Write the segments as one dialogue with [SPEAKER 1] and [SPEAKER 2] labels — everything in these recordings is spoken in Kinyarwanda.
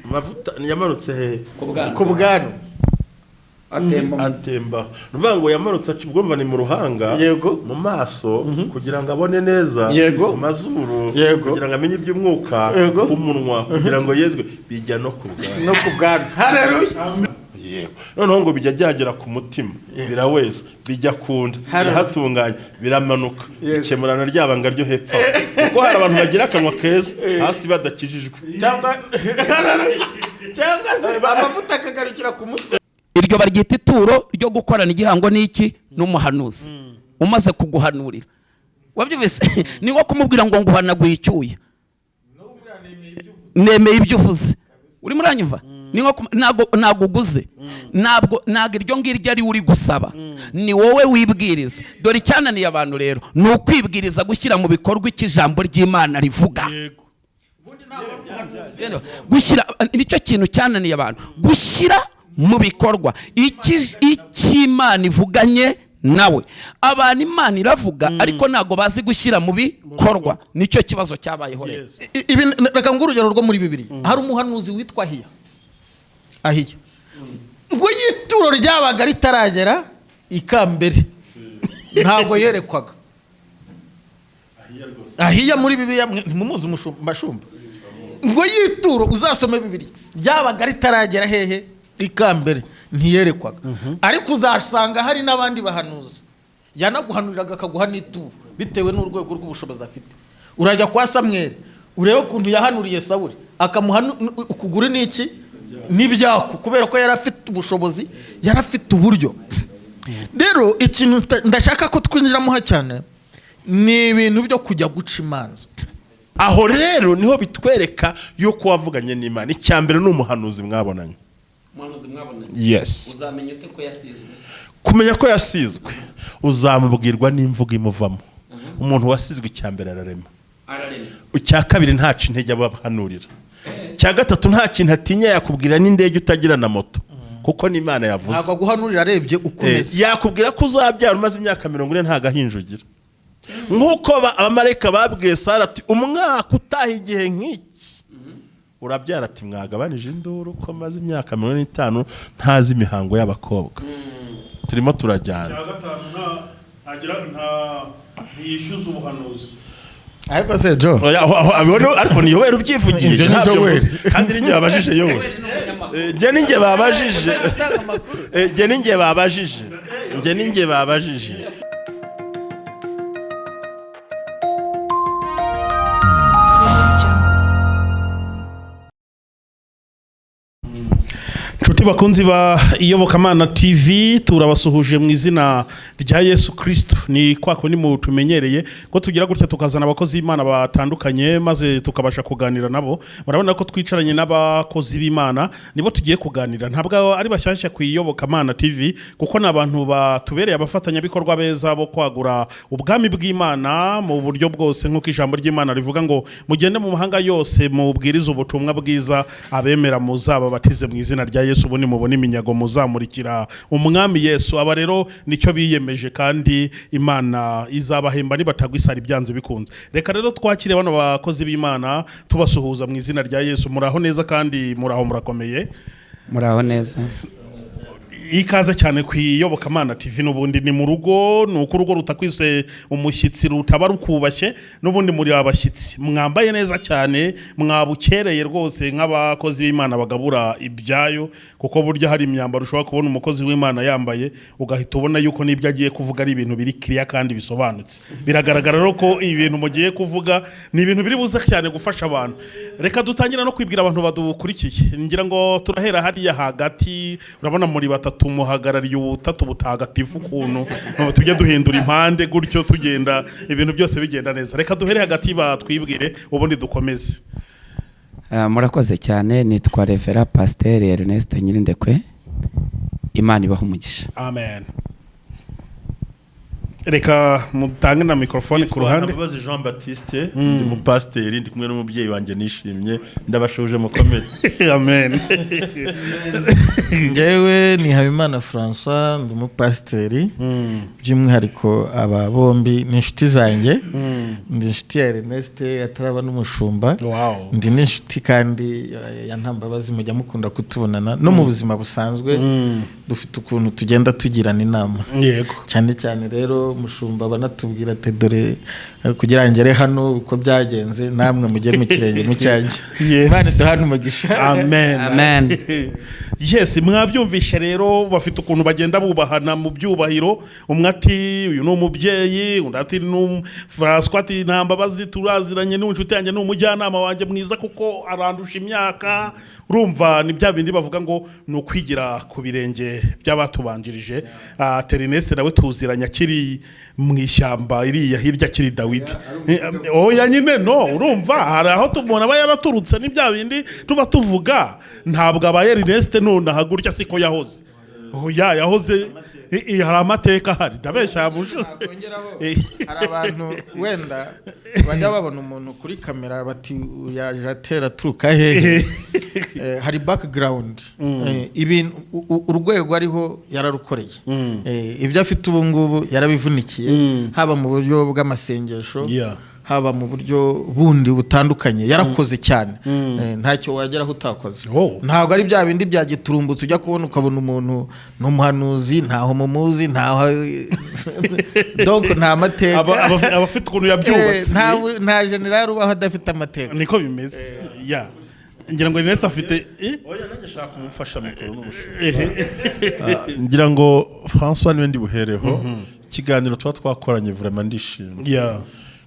[SPEAKER 1] amavuta yamanutse he
[SPEAKER 2] ku bwano
[SPEAKER 1] atemba nuvuga ngo yamanutse acibwumva ni mu ruhanga mu maso kugira ngo abone neza mu mazuru kugira ngo amenye iby'umwuka umunwa kugira ngo yezwe bijya no ku bwano
[SPEAKER 2] haleluya
[SPEAKER 1] noneho ngo bijya byagera ku mutima biraweza bijya kunda bihatunganya biramanuka bikemurana ryabanga ryo hepfo kuko hari abantu bagira akanwa keza hasi badakijijwe
[SPEAKER 2] cyangwa se amavuta akagarukira ku mutwe.
[SPEAKER 3] Iryo baryita ituro ryo gukorana igihango n'iki n'umuhanuzi umaze kuguhanurira wabyumvise ni nko kumubwira ngo nguhanaguye icyuya nemeye ibyo uvuze uri muranyumva ni nko ntago uguze ntabwo iryo ngiryo ari uri gusaba ni wowe wibwiriza dore icyananiye abantu rero ni ukwibwiriza gushyira mu bikorwa ijambo ry'Imana rivuga gushyira nicyo kintu cyananiye abantu gushyira mu bikorwa Imana ivuganye nawe abantu Imana iravuga ariko ntago bazi gushyira mu bikorwa nicyo kibazo cyabayeho rero.
[SPEAKER 2] Reka ngo urugero rwo muri Bibiliya hari umuhanuzi witwa Ahiya ngo yituro ryabaga ritaragera ikambere ntago yerekwaga Ahiya muri Bibiliya ntimumuzi umushumba ngo yituro uzasome Bibiliya ryabaga ritaragera hehe ikambere ntiyerekwaga ariko uzasanga hari n'abandi bahanuzi yanaguhanuriraga akaguha n'ituro bitewe n'urwego rw'ubushobozi afite. Urajya kwa Samweli urebe ukuntu yahanuriye Sawuli akamuha ukuguru n'iki n'ibyako kubera ko yari afite ubushobozi yari afite uburyo. Rero ikintu ndashaka ko twinjiramo cyane ni ibintu byo kujya guca imanza.
[SPEAKER 1] Aho rero niho bitwereka yuko wavuganye n'Imana. Icyambere ni umuhanuzi mwabonanye. Yes.
[SPEAKER 3] Uzamenya ute ko yasizwe?
[SPEAKER 1] Kumenya ko yasizwe uzamubwirwa n'imvugo imuvamo. Umuntu wasizwe icyambere ararema. Icya kabiri nta intege abahanurira. Cya gatatu nta kintu atinya yakubwira n'indege utagira na moto kuko n'Imana yavuze.
[SPEAKER 2] Ntabwo guhanurira arebye ukomeze.
[SPEAKER 1] Yakubwira ko uzabyara umaze imyaka 40 nta gahinjugira. Nkuko abamarayika babwiye Sara ati umwaka utaha igihe nk'iki urabyara ati mwagabanije induru ko maze imyaka 45 ntazi imihango y'abakobwa. Turimo turajyana.
[SPEAKER 4] Cya gatanu ntiyishyuza ubuhanuzi.
[SPEAKER 2] Ariko se Jo
[SPEAKER 1] ariko niyo wera ubyivugiye kandi ninjye babajije yowe nge ninjye babajije
[SPEAKER 4] Nshuti bakunzi ba Iyobokamana TV turabasuhuje mu izina rya Yesu Kristo. Ni kwako ni mu tumenyereye ko tugira gutya tukazana abakozi b'Imana batandukanye maze tukabasha kuganira nabo. Murabona ko twicaranye n'abakozi b'Imana nibo tugiye kuganira. Ntabwo ari bashyashya ku Iyobokamana TV kuko nabantu batubereye abafatanya bikorwa beza bo kwagura ubwami bw'Imana mu buryo bwose nk'uko ijambo ry'Imana rivuga ngo mugende mu mahanga yose mubwiriza ubutumwa bwiza abemera muzaba batize mu izina rya Yesu ubuni mubona iminyago muzamurikira umwami Yesu. Aba rero nicyo biyemeje kandi Imana izabahemba nibatagwisara ibyanze bikunze. Reka rero twakire bano bakozi b'Imana tubasuhuza mu izina rya Yesu. Muraho neza kandi muraho murakomeye.
[SPEAKER 3] Muraho neza.
[SPEAKER 4] Ikaze cyane ku Iyobokamana TV n'ubundi ni mu rugo nuko urugo rutakwise umushyitsi rutaba rukubashye n'ubundi muri abashyitsi mwambaye neza cyane mwabukereye rwose nk'abakozi b'Imana bagabura ibyayo kuko buryo hari imyambaro ushobora kubona umukozi w'Imana yambaye ugahita ubona yuko nibyo agiye kuvuga ari ibintu biri clear kandi bisobanutse. Biragaragara rero ko ibintu mugiye kuvuga ni ibintu biri buze cyane gufasha abantu. Reka dutangira no kwibwira abantu badukurikiye. Ngira ngo turahera hariya hagati urabona muri batatu tumuhagarariye ubutatu butagatifu kuntu tujye duhindura impande gutyo tugenda ibintu byose bigenda neza. Reka duhere hagati batwibwire ubundi dukomeze.
[SPEAKER 3] Murakoze cyane nitwa Revera Pasteur Ernest Nyirindekwe. Imana ibaho umugisha.
[SPEAKER 4] Amen. reka mutange na mikrofone ku ruhande.
[SPEAKER 1] Nabaze Jean Baptiste ndi mu pasteur ndi kumwe n'umubyeyi wanjye nishimye ndabashuje mukomere.
[SPEAKER 4] Amen.
[SPEAKER 2] Ngewe ni Habimana François ndi mu pasteur by'umwihariko aba bombi ni inshuti zanjye ndi inshuti ya Ernest ataraba n'umushumba ndi n'inshuti kandi yantambabazi mujya mukunda kutubonana no mu buzima busanzwe dufite ukuntu tugenda tugirana inama.
[SPEAKER 4] Yego
[SPEAKER 2] cyane cyane rero mushumba banatubwira ati dore kugira ngere hano uko byagenze namwe mujye mu kirenge mu cyanjye. Imana duhana umugisha.
[SPEAKER 4] Amen.
[SPEAKER 3] Amen.
[SPEAKER 4] Yes, mwabyumvishe rero bafite ukuntu bagenda bubahana mu byubahiro. Umwe ati uyu ni umubyeyi, undi ati ni Fashwa, ati ntambabazi turaziranye n'inshuti yanjye n'umujyanama wanjye mwiza kuko arandusha imyaka. Urumva ni bya bindi bavuga ngo ni ukwigira ku birenge by'abatubanjirije. Ernest nawe tuziranye akiri mu ishyamba iriya hirya kiri Dawidi. Oya nyine no urumva hari aho tubona aba yaraturutse ni bya bindi tuba tuvuga ntabwo abaye Ernest none ahagurya siko yahoze. Oya yahoze hari amateka hari ndabeshya abusho.
[SPEAKER 2] Hari abantu wenda bajya babona umuntu kuri kamera bati yaje atera turuka hehe. Hari background ibintu urwego ariho yararukoreye. Ibyo afite ubu ngubu yarabivunikiye haba mu buryo bw'amasengesho haba mu buryo bundi butandukanye yarakoze cyane. Ntacyo wageraho utakoze. Ntabwo ari bya bindi bya giturumbutse ujya kubona ukabona umuntu n'umuhanuzi ntaho mumuzi ntaho donc nta mateka
[SPEAKER 4] abafite ukuntu yabyubatse.
[SPEAKER 2] Nta general ubaho adafite amateka.
[SPEAKER 4] Niko bimeze. Ngira ngo Ernest afite
[SPEAKER 1] oya nanjye shaka kumufasha mikoro n'umushinga. Ngira ngo François niwe ndi buhereho kiganiro twakoranye vraiment ndishimye.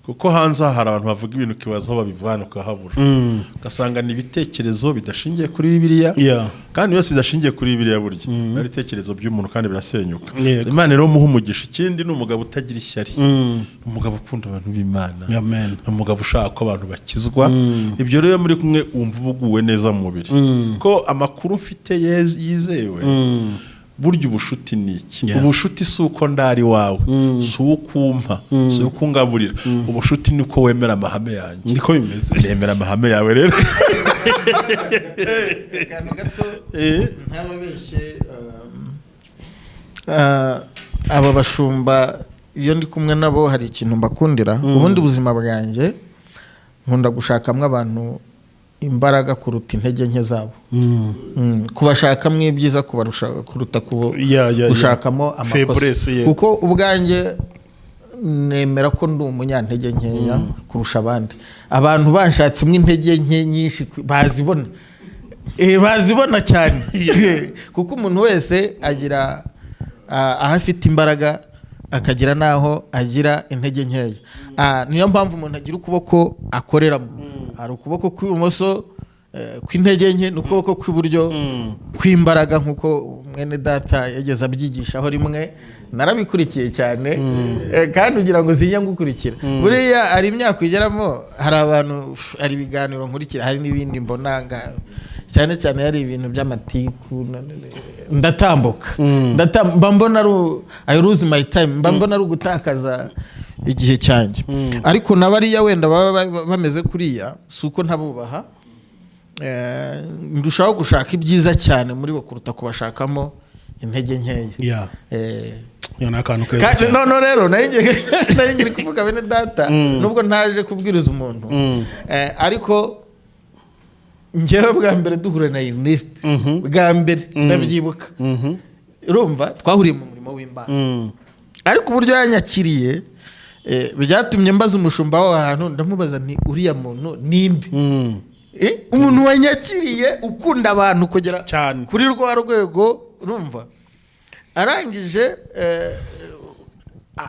[SPEAKER 1] Kuko hanze hari abantu bavuga ibintu kibazo aho babivana ukahabura. Ugasanga ni ibitekerezo bidashingiye kuri Bibiliya kandi byose bidashingiye kuri Bibiliya burya. Ari ibitekerezo by'umuntu kandi birasenyuka. Imana rero muha umugisha. Ikindi ni umugabo utagira ishyari. Umugabo ukunda abantu b'Imana.
[SPEAKER 4] Amen.
[SPEAKER 1] Umugabo ushaka ko abantu bakizwa. Ibyo rero muri kumwe umva ubuguwe neza mu mubiri. Ko amakuru mfite yizewe. Burya ubushuti ni iki? Ubushuti si uko ndari wawe, si ukumpa, si ukungaburira. Ubushuti ni uko wemera amahame yanjye.
[SPEAKER 4] Niko bimeze.
[SPEAKER 1] Nemera amahame yawe rero.
[SPEAKER 2] Kandi gato ntababeshye aba bashumba iyo ndi kumwe nabo hari ikintu mbakundira. Ubundi buzima bwanjye nkunda gushakamwe abantu imbaraga kuruta intege nke zabo. Kubashakamo ibyiza kuruta gushakamo amakosa. Kuko ubwanjye nemera ko ndi umunyantege nkeya kurusha abandi. Abantu banshatsemo intege nke nyinshi bazibona. Bazibona cyane. Kuko umuntu wese agira aho afite imbaraga akagira naho agira intege nkeya. Niyo mpamvu umuntu agira ukuboko akoreramo. Hari ukuboko kw'ibumoso kw'intege nke n'ukuboko kw'iburyo kw'imbaraga nkuko mwene data yageze abyigishaho rimwe. Narabikurikiye cyane kandi ugira ngo zinya ngukurikira. Buriya ari imyaka ugeramo hari abantu ari ibiganiro nkurikira hari n'ibindi mbonanga cyane cyane hari ibintu by'amatiku ndatambuka mba mbona I lose my time mba mbona ari ugutakaza igihe cyanjye. Ariko nabariya wenda baba bameze kuriya suko ntabubaha. Ndushaho gushaka ibyiza cyane muri bo kuruta kubashakamo intege nkeya. No rero nari ngiye kuvuga bene data nubwo ntaje kubwiriza umuntu ariko njyewe bwa mbere duhure na Ernest bwa mbere ndabyibuka. Urumva twahuriye mu murimo w'Imana ariko uburyo yanyakiriye byatumye mbaza umushumba w'aho hantu ndamubaza nti uriya muntu ninde. Umuntu wanyakiriye ukunda abantu kugera kuri rwa rwego. Urumva arangije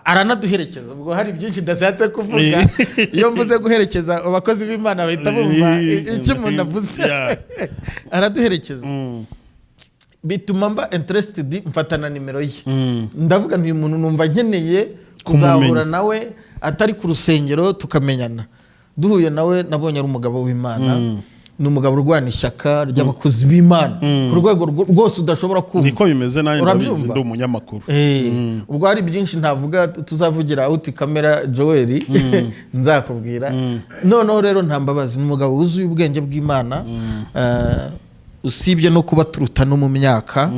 [SPEAKER 2] aranaduherekeza. Ubwo hari byinshi ndashatse kuvuga. Iyo mvuze guherekeza abakozi b'Imana bahita bumva icyo umuntu avuze. Araduherekeza bituma mba interested mfatana nimero ye. Ndavuga nti uyu muntu numva nkeneye kuzahura nawe atari ku rusengero tukamenyana. Duhuye nawe nabonye ari umugabo w'Imana. ni umugabo urwana ishyaka ry'abakozi b'Imana ku rwego rwose udashobora kumva.
[SPEAKER 4] niko bimeze nanjye ndabizi ndi umunyamakuru.
[SPEAKER 2] Ubwo hari byinshi ntavuga tuzavugira uti kamera Joel nzakubwira. Noneho rero nta mbabazi, ni umugabo wuzuye ubwenge bw'Imana, usibye no kuba turuta no mu myaka,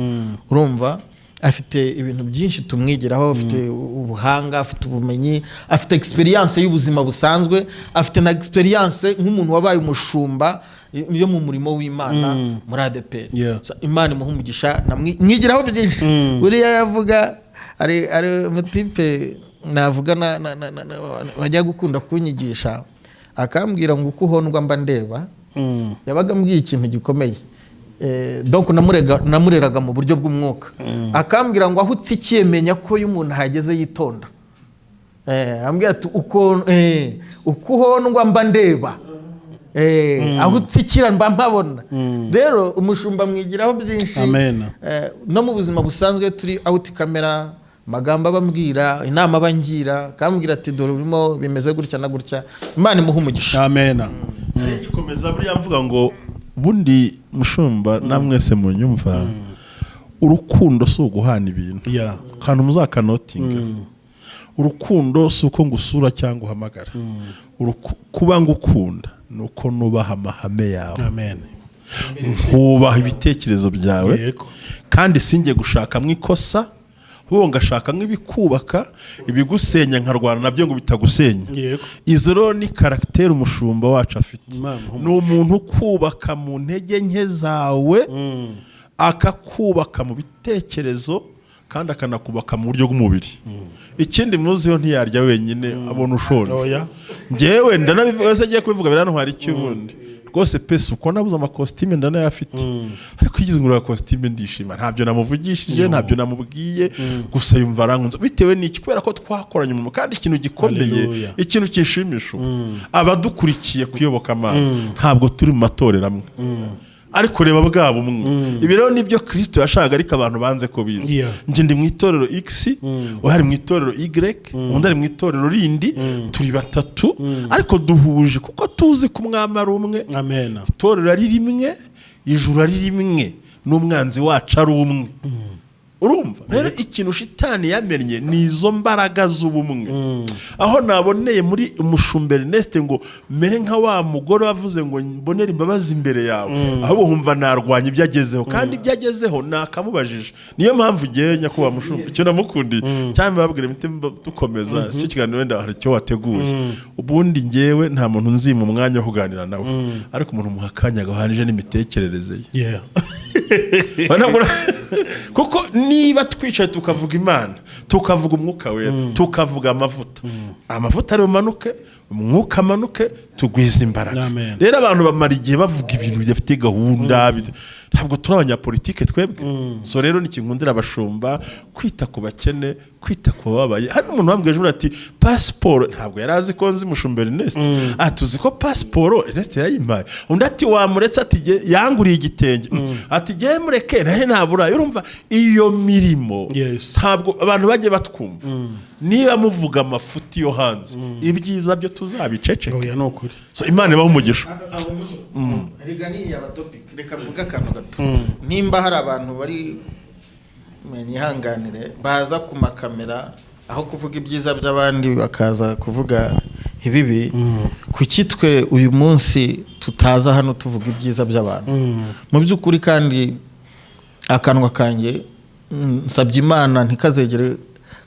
[SPEAKER 2] urumva afite ibintu byinshi tumwigiraho, afite ubuhanga, afite ubumenyi, afite experience y'ubuzima busanzwe, afite na experience nk'umuntu wabaye umushumba yo mu murimo w'Imana muri ADP. So, Imana imuha umugisha, mwigiraho byinshi. Uriya yavuga ari mutipe navuga bajya gukunda kunyigisha, akambwira ngo uko uhondwa mba ndeba. Yabaga mbwiye ikintu gikomeye. Donc namureraga mu buryo bw'umwuka, akambwira ngo aho utsikiye menya ko iyo umuntu ahageze yitonda. Ambwira ati uko uhondwa mba ndeba, aho utsikira mba mpabona. Rero umushumba mwigiraho byinshi. No mu buzima busanzwe turi out kamera, magambo abambwira, inama bangira, kambwira ati dore urimo bimeze gutya na gutya. Imana imuha umugisha.
[SPEAKER 4] Amen.
[SPEAKER 1] Gikomeza buriya mvuga ngo bundi mushumba namwese mu nyumva, urukundo si uguhana ibintu kandi muzakanotinga. Urukundo si uko ngusura cyangwa uhamagara. Kuba ngukunda nuko nubaha amahame yawe, nkubaha ibitekerezo byawe, kandi sinjye gushaka mwikosa, wowe ngashaka nk'ibikubaka, ibigusenya nkarwana nabyo ngo bitagusenya. Izo rero ni karakiteri umushumba wacu afite. Ni umuntu kubaka mu ntege nke zawe, akakubaka mu bitekerezo, kandi akanakubaka mu buryo bw'umubiri. Ikindi muziho ntiyarya wenyine, abona ushonje. Njyewe ndanabivuga se, agiye kubivuga birantwara icy'ubundi rwose pese, uko nabuze amakositime ndanayafite, ariko yigize ngura kositime ndishima. Ntabyo namuvugishije, ntabyo namubwiye, gusa yumva arankunze bitewe n'iki, kubera ko twakoranye umuntu. Kandi ikintu gikomeye, ikintu kishimisha abadukurikiye kuyoboka Imana, ntabwo turi mu matorero amwe, ariko reba bwabo umwe. Ibi rero nibyo Kristo yashaka, ariko abantu banze ko biza. Nje ndi mu itorero X, uhari mu itorero Y, undi ari mu itorero rindi, turi batatu ariko duhuje kuko tuzi ko umwami ari umwe. Itorero ari rimwe, ijuru ari rimwe, n'umwanzi wacu ari umwe. Urumva rero ikintu shitani yamennye ni izo mbaraga z'ubumwe. Aho naboneye muri umushumba Ernest ngo mere nka wa mugore wavuze ngo mbonera imbabazi imbere yawe, aho humva narwanya ibyo agezeho, kandi ibyo agezeho nakamubajije. Niyo mpamvu ngiye nyakuba mushumba icyo namukundi cyangwa babwire imitima dukomeza cyo kiganiro wenda hari cyo wateguye. Ubundi ngewe nta muntu nzi mu mwanya wo kuganira nawe, ariko umuntu muhakanya gahanije n'imitekerereze ye. Kuko niba twicaye tukavuga Imana, tukavuga umwuka wera, tukavuga amavuta ari bumanuke, umwuka amanuke, tugwiza imbaraga. Rero abantu bamara igihe bavuga ibintu bidafite gahunda, ntabwo turi abanyapolitike twebwe. So rero nikinkundira abashumba kwita ku bakene, kwita ku babaye. Hari umuntu wambwiye ejo ati passport, ntabwo yarazi ko nzi mushumba Ernest, atuzi ko passport Ernest yayimpaye. Undi ati wamuretse, ati yanguriye igitenge, ati giye mureke nahe ntabura. Urumva iyo mirimo ntabwo abantu bagiye batwumva. Niba muvuga amafuti yo hanze, ibyiza byo tuzabiceceke. So Imana ibaho umugisha.
[SPEAKER 2] Rega ni aba topic, reka mvuga akantu gato. Nimba hari abantu bari menyihanganire baza ku makamera, aho kuvuga ibyiza by'abandi bakaza kuvuga ibibi, kuki twe uyu munsi tutaza hano tuvuga ibyiza by'abantu? Mu by'ukuri kandi akanwa kanjye nsabye Imana ntikazegere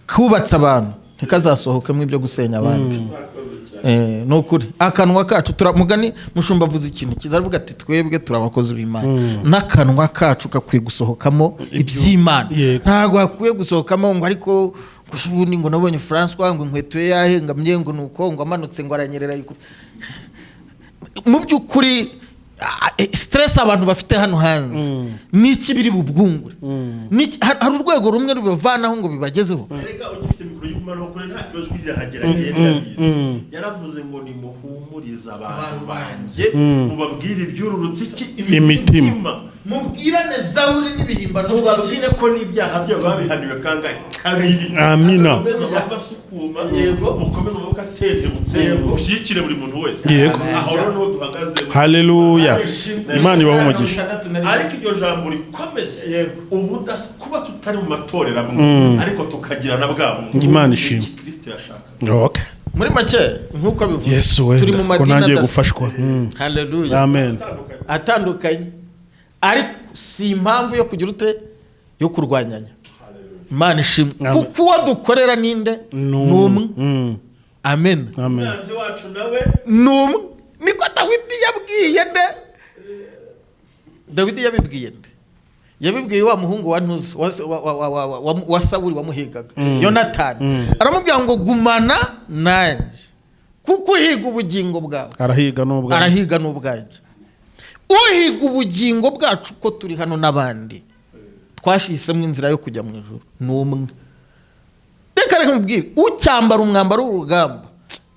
[SPEAKER 2] kubatsa abantu, ntikazasohokemo ibyo gusenya abandi. No kuri akanwa kacu turamugani mushumba avuze ikintu kiza avuga ati twebwe turabakozi b'Imana, n'akanwa kacu kakwiye gusohokamo iby'Imana. Ntago hakwiye gusohokamo ngo ariko gushubuni ngo nabonye François ngo inkweto ye yahengamye ngo nuko ngo amanutse ngo aranyerera. Mu by'ukuri stress abantu bafite hano hanze niki biri bubwungure, hari urwego rumwe rubavanaho ngo bibagezeho.
[SPEAKER 1] Rega ugifite mikoro y'umumaro kure nta kibazo kirahagera genda. Yaravuze ngo ni muhumuriza abantu banjye, mubabwire ibyururutse iki imitima.
[SPEAKER 2] mubwirane zaburi n'ibihimbano
[SPEAKER 1] ntuzakine ko n'ibyaha byo babihaniwe kangahe kabiri.
[SPEAKER 4] Amina.
[SPEAKER 1] Mukomeze amaboko asukuma, mukomeze amaboko atendebutse, mushyigikire buri muntu wese.
[SPEAKER 4] Yego.
[SPEAKER 1] Aho rero niho duhagaze.
[SPEAKER 4] Haleluya. Imana ibahe umugisha.
[SPEAKER 1] Ariko iryo jambo rikomeze kuba tutari mu matorero amwe ariko tukagirana bwabo.
[SPEAKER 4] Imana ishimwe.
[SPEAKER 1] Kristo yashaka.
[SPEAKER 4] Okay.
[SPEAKER 2] muri make nk'uko abivuze
[SPEAKER 4] Yesu we,
[SPEAKER 2] turi mu madini
[SPEAKER 4] nagiye gufashwa.
[SPEAKER 2] Haleluya.
[SPEAKER 4] Amen.
[SPEAKER 2] Atandukanye ariko si impamvu yo kugira ute yo kurwanyanya. Imana ishimwe kuko uwo dukorera ninde numwe. Amen.
[SPEAKER 1] Umwanzi wacu nawe
[SPEAKER 2] numwe. Niko Dawidi yabwiye nde? Dawidi yabibwiye nde? Yabibwiye wa muhungu wa Ntuzi wa Sawuli wamuhigaga Yonatani. Aramubwira ngo gumana nanjye kuko uhiga ubugingo bwawe.
[SPEAKER 4] Arahiga
[SPEAKER 2] n'ubwanjye. Uhiga ubugingo bwacu ko turi hano n'abandi twashisemo inzira yo kujya mu ijuru n'umwe. Reka nkubwire ucyambara umwambaro w'urugamba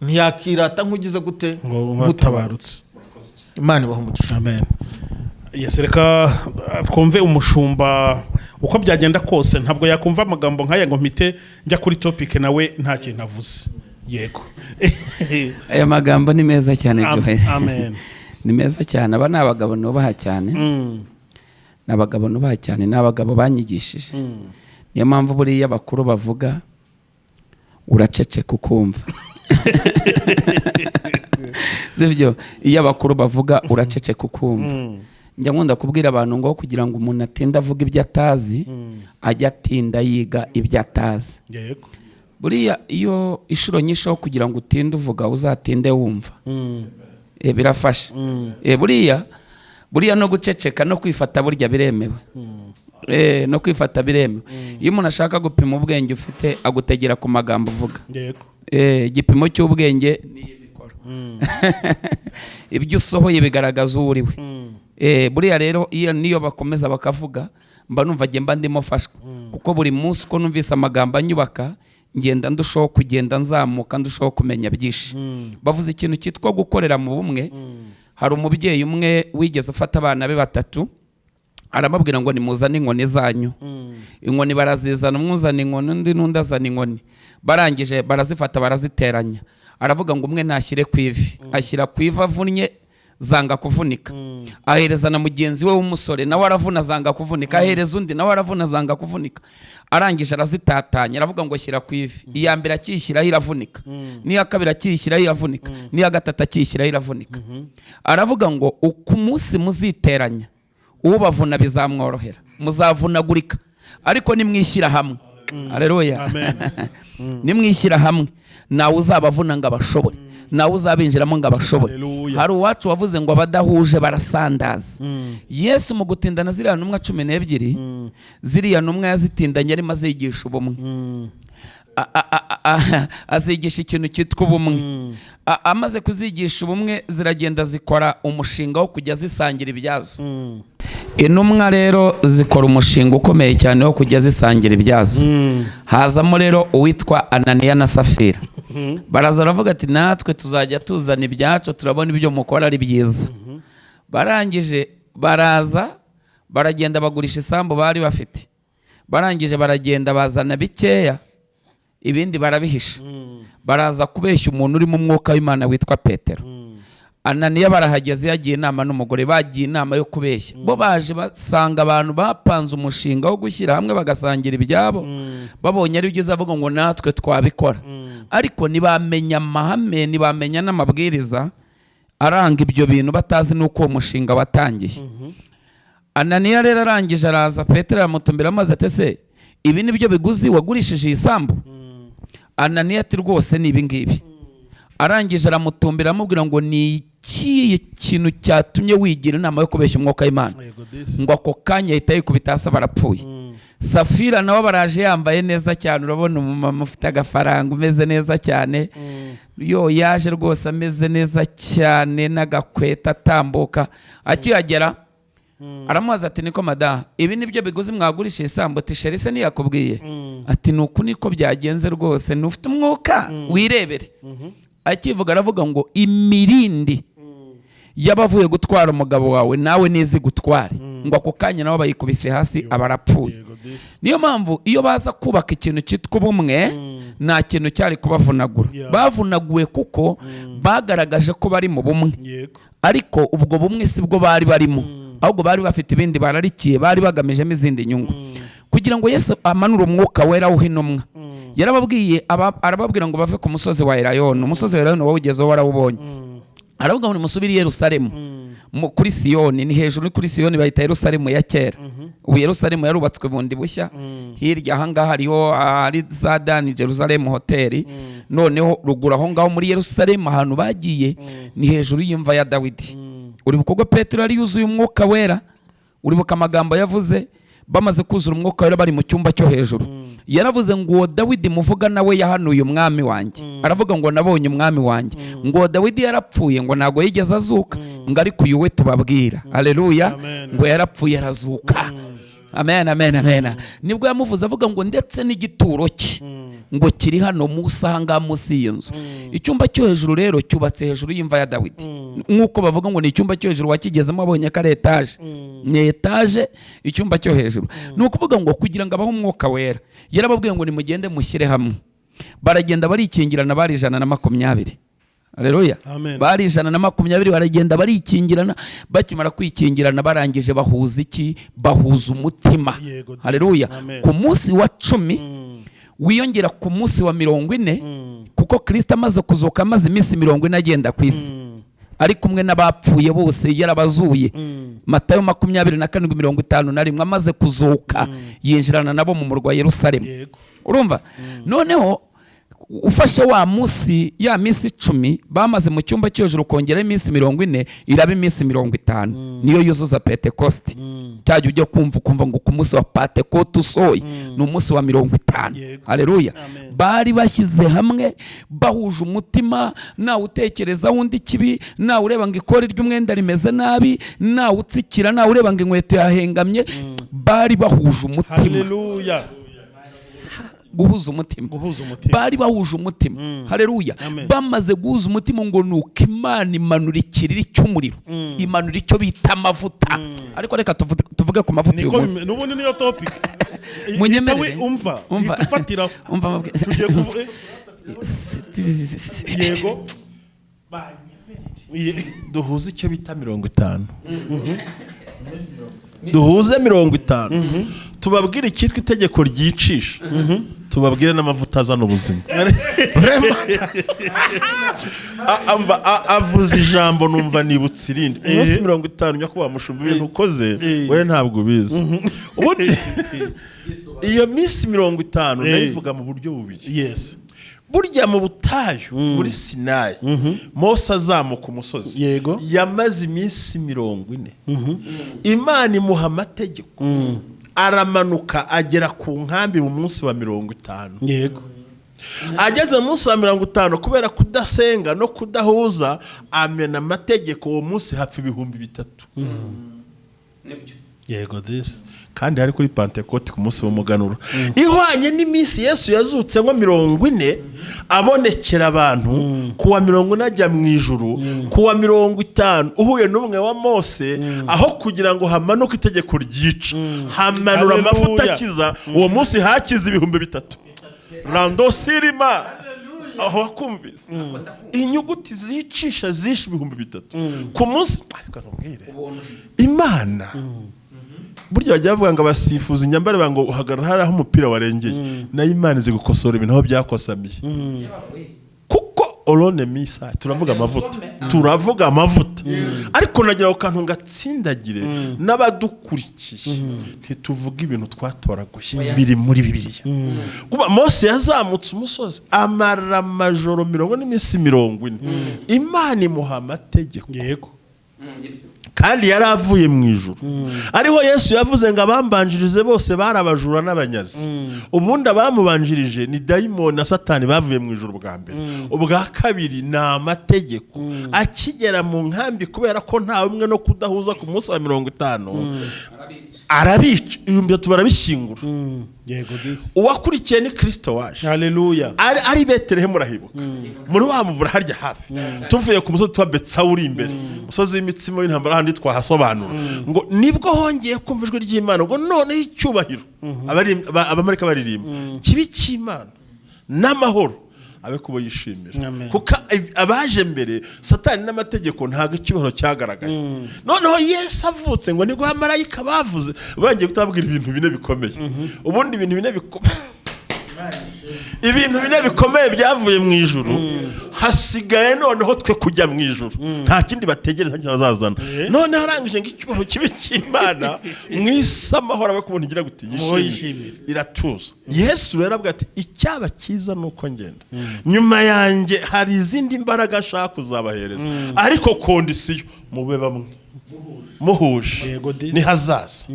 [SPEAKER 2] ntiyakirata nk'ugize gute mutabarutse. Imana ibahe umugisha.
[SPEAKER 4] Amen. Yes, reka twumve umushumba uko byagenda kose ntabwo yakumva amagambo nk'aya ngo mpite njya kuri topic nawe nta kintu avuze. Yego.
[SPEAKER 3] Aya magambo ni meza cyane byo.
[SPEAKER 4] Amen.
[SPEAKER 3] Ni meza cyane. Aba ni abagabo nubaha cyane. N'abagabo nubaha cyane, n'abagabo banyigishije. Niyo mpamvu buriya abakuru bavuga uracece kukumva. Sibyo, iyo abakuru bavuga uracece kukumva. Njya nkunda kubwira abantu ngo kugira ngo umuntu atinda avuga ibyo atazi ajya atinda yiga ibyo atazi.
[SPEAKER 4] Yego.
[SPEAKER 3] Buriya iyo inshuro nyinshi kugira ngo utinde uvuga uzatinde wumva. Birafasha. Buriya no guceceka no kwifata burya biremewe. No kwifata biremewe. Iyo umuntu ashaka gupima ubwenge ufite agutegera ku magambo uvuga.
[SPEAKER 4] Yego.
[SPEAKER 3] Igipimo cy'ubwenge ni ibikora. Ibyo usohoye bigaragaza uwo uriwe. Buriya rero iyo niyo bakomeza bakavuga mba numva mba ndimo fashwa kuko buri munsi uko numvise amagambo anyubaka ngenda ndushaho kugenda nzamuka ndushaho kumenya byinshi. Bavuze ikintu cyitwa gukorera mu bumwe. Hari umubyeyi umwe wigeze ufata abana be 3 arababwira ngo nimuzane inkoni zanyu. Inkoni barazizana, umwuzana inkoni undi n'undi azana inkoni. Barangije barazifata baraziteranya. Aravuga ngo umwe nashyire ku ivi, ashyira ku ivi avunnye zanga kuvunika. Ahereza na mugenzi we w'umusore nawe aravuna zanga kuvunika. Ahereza undi nawe aravuna zanga kuvunika. Arangije arazitatanya aravuga ngo shyira ku ivi. Iya mbere akishyiraho iravunika, n'iya kabiri akishyiraho iravunika, n'iya gatatu akishyiraho iravunika. Aravuga ngo uku munsi muziteranya ubavuna bizamworohera, muzavunagurika ariko nimwishyira hamwe. Haleluya.
[SPEAKER 4] Amen.
[SPEAKER 3] Nimwishyira hamwe nawe uzabavuna ngo abashobore, nawe uzabinjiramo ngo abashobore. Hari uwacu wavuze ngo abadahuje barasandaza. Yesu mu gutindana ziriya ntumwa 12 ziriya ntumwa yazitindanye arimo azigisha ubumwe. Azigisha ikintu cyitwa ubumwe. Amaze kuzigisha ubumwe ziragenda zikora umushinga wo kujya zisangira ibyazo. Intumwa rero zikora umushinga ukomeye cyane wo kujya zisangira ibyazo. Hazamo rero uwitwa Ananiya na Safira. Baraza baravuga ati natwe tuzajya tuzana ibyacu turabona ibyo mukora ari byiza. Barangije baraza baragenda bagurisha isambu bari bafite. Barangije baragenda bazana bikeya ibindi barabihisha. Baraza kubeshya umuntu uri mu mwuka w'Imana witwa Petero. Ananiya barahageze yagiye inama n'umugore, bagiye inama yo kubeshya. Bo baje basanga abantu bapanze umushinga wo gushyira hamwe bagasangira ibyabo. Babonye ari byiza avuga ngo natwe twabikora. Ariko ntibamenya amahame, ntibamenya n'amabwiriza aranga ibyo bintu batazi nuko uwo mushinga watangiye. Ananiya rero arangije araza Petero aramutumbira amaze ate se ibi nibyo biguzi wagurishije iyi sambu? Ananiya ati rwose ni ibi ngibi. Arangije aramutumbira amubwira ngo ni iki kintu cyatumye wigira inama yo kubeshya umwuka w'Imana? Ngo ako kanya ahita yikubita hasi barapfuye. Safira nawe baraje yambaye neza cyane, urabona umumama ufite agafaranga umeze neza cyane. Yo yaje rwose ameze neza cyane n'agakweta atambuka. Akihagera aramubaza ati niko madaha ibi nibyo biguzi mwagurisha isambu? Ati sheri se ntiyakubwiye? Ati nuko niko byagenze rwose, nufite umwuka wirebere. Akivuga aravuga ngo imirindi y'abavuye gutwara umugabo wawe nawe nizi gutware. ngo ako kanya nabo bayikubise hasi abarapfuye. Niyo mpamvu iyo baza kubaka ikintu cyitwa ubumwe nta kintu cyari kubavunagura. Bavunaguwe kuko bagaragaje ko bari mu bumwe, ariko ubwo bumwe si bwo bari barimo, ahubwo bari bafite ibindi bararikiye, bari bagamijemo izindi nyungu. Kugira ngo Yesu amanure umwuka wera w'intumwa, yarababwiye arababwira ngo bave ku musozi wa Elayono. Umusozi wa Elayono wawugezeho warawubonye. Aravuga ngo musubire i Yerusalemu, kuri Siyoni, ni hejuru kuri Siyoni bahita Yerusalemu ya kera. Ubu Yerusalemu yarubatswe bundi bushya, hirya ahangaha hariho ari za Dani Jerusalemu hoteli. Noneho ruguru aho ngaho muri Yerusalemu ahantu bagiye ni hejuru y'imva ya Dawidi. Uribuka ko Petero yari yuzuye umwuka wera, uribuka amagambo yavuze bamaze kuzura umwuka wera bari mu cyumba cyo hejuru. Yaravuze ngo Dawidi muvuga nawe yahanuye umwami wanjye. Aravuga ngo nabonye umwami wanjye. Ngo Dawidi yarapfuye, ngo ntago yigeze azuka, ngo ariko uyu we tubabwira. Haleluya. Ngo yarapfuye arazuka. Amen, amen, amen. Nibwo yamuvuze avuga ngo ndetse n'igituro cye ngo kiri hano munsi ahangaha munsi y'inzu. Icyumba cyo hejuru rero cyubatse hejuru y'imva ya Dawidi. Nk'uko bavuga ngo ni icyumba cyo hejuru wakigezemo abonye ko ari etaje. Ni etaje icyumba cyo hejuru. Ni ukuvuga ngo kugira ngo abaho umwuka wera, yarababwiye ngo nimugende mushyire hamwe. Baragenda barikingirana, bari 120. Haleluya. Bari 120 baragenda barikingirana. Bakimara kwikingirana barangije bahuza iki? Bahuza umutima. Haleluya. Ku munsi wa 10 wiyongera ku munsi wa 40, kuko Kristo amaze kuzuka amaze iminsi 40 agenda ku isi ari kumwe n'abapfuye bose yarabazuye. Matayo 27:51 amaze kuzuka yinjirana nabo mu murwa Yerusalemu. Urumva? Noneho ufashe wa munsi ya minsi 10 bamaze mu cyumba cyo hejuru kongera iminsi 40 iraba iminsi 50, niyo yuzuza Pentecost. Cyajya ujya kumva ngo ku munsi wa Pentecost usoye ni umunsi wa 50. Haleluya. Bari bashyize hamwe bahuje umutima, nawe utekereza wundi kibi, nawe ureba ngo ikori ry'umwenda rimeze nabi, nawe utsikira, nawe ureba ngo inkweto yahengamye. Bari bahuje umutima.
[SPEAKER 4] Haleluya.
[SPEAKER 3] Guhuza umutima. Bari bahuje umutima. Haleluya. Bamaze guhuza umutima ngo nuko Imana imanura ikiriri cy'umuriro, imanura icyo bita amavuta. Ariko reka tuvuge ku mavuta uyu munsi.
[SPEAKER 4] Nubundi niyo topic.
[SPEAKER 3] Munyemerere.
[SPEAKER 4] Umva itufatiraho.
[SPEAKER 3] Umva mabwe.
[SPEAKER 4] Yego.
[SPEAKER 1] Duhuze icyo bita 50. Duhuze 50. Tubabwire icyitwa itegeko ryicisha. Tubabwire n'amavuta azana ubuzima. Avuze ijambo numva nibutse irindi. Umunsi 50 nyakuba mushumba ibintu ukoze we ntabwo ubizi. Ubundi iyo minsi 50 nayivuga mu buryo bubiri.
[SPEAKER 4] Yes.
[SPEAKER 1] Burya mu butayu muri Sinayi Mose azamuka umusozi yamaze iminsi 40. Imana imuha amategeko, aramanuka agera ku nkambi mu munsi wa 50.
[SPEAKER 4] Yego.
[SPEAKER 1] Ageze mu munsi wa 50 kubera kudasenga no kudahuza amena amategeko, uwo munsi hapfa 3,000.
[SPEAKER 4] Yego this.
[SPEAKER 1] Kandi hari kuri Pentecost ku munsi w'umuganuro. Ihwanye n'iminsi Yesu yazutse ngo 40 abonekera abantu, kuwa 40 ajya mu ijuru, kuwa 50 uhuye n'umwe wa Mose, aho kugira ngo hamanuke itegeko ryica, hamanura amavuta akiza. Uwo munsi hakiza 3,000. Rando sirima. Aho wakumvise inyuguti zicisha zishe 3,000 ku munsi. Ariko nkubwire Imana burya bajya bavuga ngo abasifuzi nyambare bango uhagarara haraho umupira warengeye, nayo Imana izi gukosora ibintu aho byakosamiye. Kuko orone misa turavuga amavuta. Ariko nagira ukantu ngatsindagire n'abadukurikiye ntituvuga ibintu twatoraguye biri muri Bibiliya. Kuba Mose yazamutse umusozi amara amajoro 40 n'iminsi 40, Imana imuha amategeko.
[SPEAKER 4] Yego.
[SPEAKER 1] Kandi yari avuye mu ijuru. Ariho Yesu yavuze ngo abambanjirize bose barabajura n'abanyazi. Ubundi abamubanjirije ni dayimoni na Satani bavuye mu ijuru bwa mbere. Ubwa kabiri na amategeko. Akigera mu nkambi kubera ko nta umwe no kudahuza ku munsi wa 50 arabica 3,000 barabishyingura.
[SPEAKER 4] Yego disi.
[SPEAKER 1] Uwakurikiye ni Kristo waje.
[SPEAKER 4] Haleluya.
[SPEAKER 1] Ari Betelehemu urahibuka. Muri wa muvura harya hafi. Tuvuye ku musozi twa Betsawuri imbere. Musozi w'imitsimo y'intambara handi twahasobanura. Ngo nibwo hongeye kumva ijwi ry'Imana ngo none icyubahiro. Abamarika baririmba. Kibi cy'Imana n'amahoro abe kubo yishimira. Kuko abaje mbere Satani n'amategeko ntago icyubahiro cyagaragaye. Noneho Yesu avutse ngo nibwo abamarayika bavuze bagiye kutabwira ibintu bine bikomeye. Ubundi ibintu bine bikomeye byavuye mu ijuru, hasigaye noneho twe kujya mu ijuru. Nta kindi bategereza cyazazana. Noneho arangije ngo icyubahiro kibe cy'Imana mwisa amahoro abe kubona igira guti yishimira. Iratuza. Yesu rero avuga ati icyaba cyiza nuko ngenda. Nyuma yanjye hari izindi mbaraga nshaka kuzabahereza. Ariko kondisiyo mube bamwe. Muhuje ni hazaza.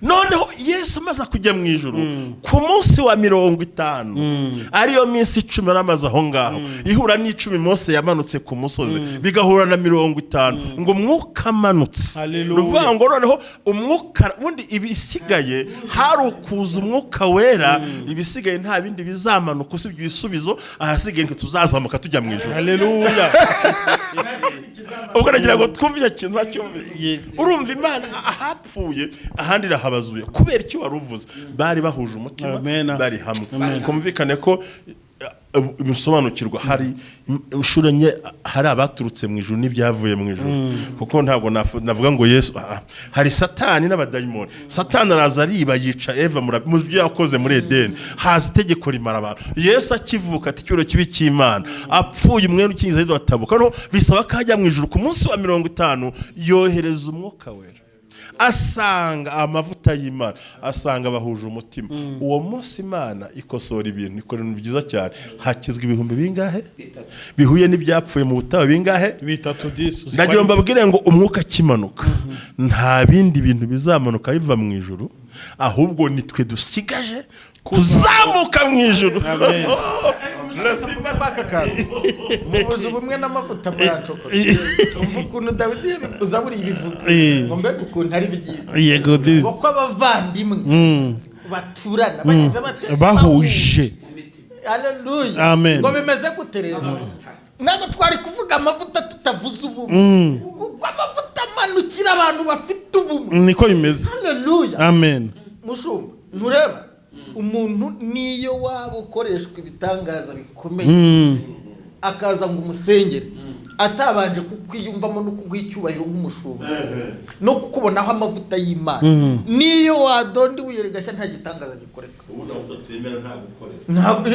[SPEAKER 1] Noneho Yesu amaze kujya mu ijuru ku munsi wa 50 ariyo minsi 10 aramaze aho ngaho, ihura n'10 Mose yamanutse ku musozi bigahura na 50 ngo umwuka amanutse. Nuvuga ngo noneho umwuka wundi ibisigaye hari ukuza umwuka wera, ibisigaye nta bindi bizamanuka usibye ibisubizo, ahasigaye nke tuzazamuka tujya mu ijuru. Haleluya. Ubwo nagira ngo twumve ikintu bacyumvise. Urumva Imana ahapfuye ahandi rahabazuye kubera icyo waruvuze. Bari bahuje umutima, bari hamwe. Kumvikane ko bisobanukirwa hari ushuranye, hari abaturutse mu ijuru n'ibyavuye mu ijuru. Kuko ntabwo navuga ngo Yesu hari Satani n'abadayimoni. Satani araza ariba yica Eva mu byo yakoze muri Edeni, haza itegeko rimara abantu. Yesu akivuka ati cyuro kibi cy'Imana apfuye umwene ukingiza rero atabuka. No bisaba kajya mu ijuru ku munsi wa 50 yohereza umwuka wera. Asanga amavuta y'Imana, asanga bahuje umutima. Uwo munsi Imana ikosora ibintu, ikora ibintu byiza cyane. Hakizwa ibihumbi bingahe bihuye n'ibyapfuye mu butayu bingahe 3. Ndagira mbabwire ngo umwuka kimanuka nta bindi bintu bizamanuka biva mu ijuru, ahubwo nitwe dusigaje kuzamuka mu ijuru. Amen.
[SPEAKER 2] Nasiba kwakakara mubuze ubumwe n'amavuta muracokora. Ukuntu Dawidi uzaburi ibivuga ngo mbega ukuntu ari byiza.
[SPEAKER 4] Yego disi.
[SPEAKER 2] Kuko abavandimwe baturana bageze bate
[SPEAKER 4] bahuje.
[SPEAKER 2] Haleluya.
[SPEAKER 4] Amen.
[SPEAKER 2] Ngo bimeze gute rero? Ntabwo twari kuvuga amavuta tutavuze ubumwe. Kuko amavuta amanukira abantu bafite ubumwe.
[SPEAKER 4] Niko bimeze.
[SPEAKER 2] Haleluya.
[SPEAKER 4] Amen.
[SPEAKER 2] Mushumba ntureba umuntu niyo waba ukoreshwa ibitangaza bikomeye akaza ngo umusengere atabanje kukwiyumvamo no kuguhicyubahiro nk'umushumba no kukubonaho amavuta y'Imana, niyo wadondi wiyerigashya nta gitangaza gikoreka.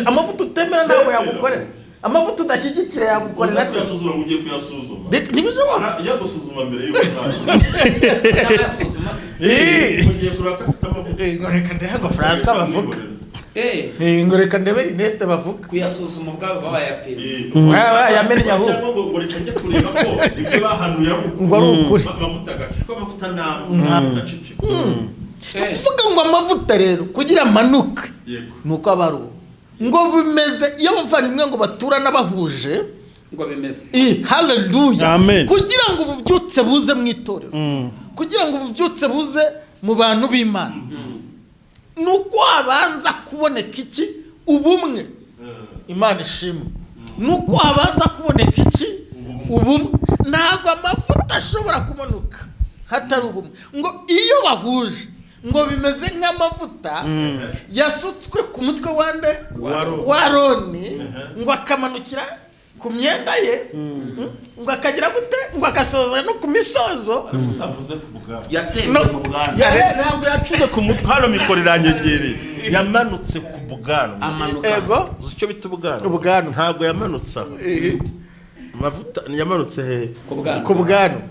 [SPEAKER 2] Amavuta utemera ntabwo yagukorera. Amavuta udashyigikira yagukorera ate?
[SPEAKER 1] Yasuzuma ugiye kuyasuzuma.
[SPEAKER 2] Nibishobora.
[SPEAKER 1] Yagusuzuma mbere y'uko ugiye kuraka amavuta.
[SPEAKER 2] Ngo reka ndego François bavuga. Ngo reka ndebe Ernest bavuga.
[SPEAKER 3] Kuyasuzuma ubwabo babayapima.
[SPEAKER 2] Yamenya aho.
[SPEAKER 1] Ngo reka njye kureba ko ibyo bahanuye
[SPEAKER 2] ngo ari ukuri.
[SPEAKER 1] Amavuta gacika amavuta nta cicika.
[SPEAKER 2] Kuvuga ngo amavuta rero kugira amanuka nuko abaru ngo bimeze iyo bavandimwe ngo baturana bahuje
[SPEAKER 3] ngo bimeze.
[SPEAKER 2] Haleluya.
[SPEAKER 4] Amen.
[SPEAKER 2] Kugira ngo ububyutse buze mu itorero, kugira ngo ububyutse buze mu bantu b'Imana, nuko abanza kuboneka iki? Ubumwe. Imana ishimwe. Nuko abanza kuboneka iki? Ubumwe. Ntabwo amavuta ashobora kumanuka hatari ubumwe. Ngo iyo bahuje ngo bimeze nk'amavuta yasutswe ku mutwe wande wa Aroni, ngo akamanukira ku myenda ye, ngo akagira gute, ngo akasoza no ku misozo.
[SPEAKER 1] Avuze ku bugano
[SPEAKER 3] Yatembe mu bugano.
[SPEAKER 1] ntabwo yacuze ku mutwe. Hano mikoro iranyegereye. Yamanutse ku bugano.
[SPEAKER 2] Ego
[SPEAKER 1] Icyo bita ubugano.
[SPEAKER 2] ubugano
[SPEAKER 1] Ntabwo yamanutse aho. Amavuta yamanutse he?
[SPEAKER 2] ku bugano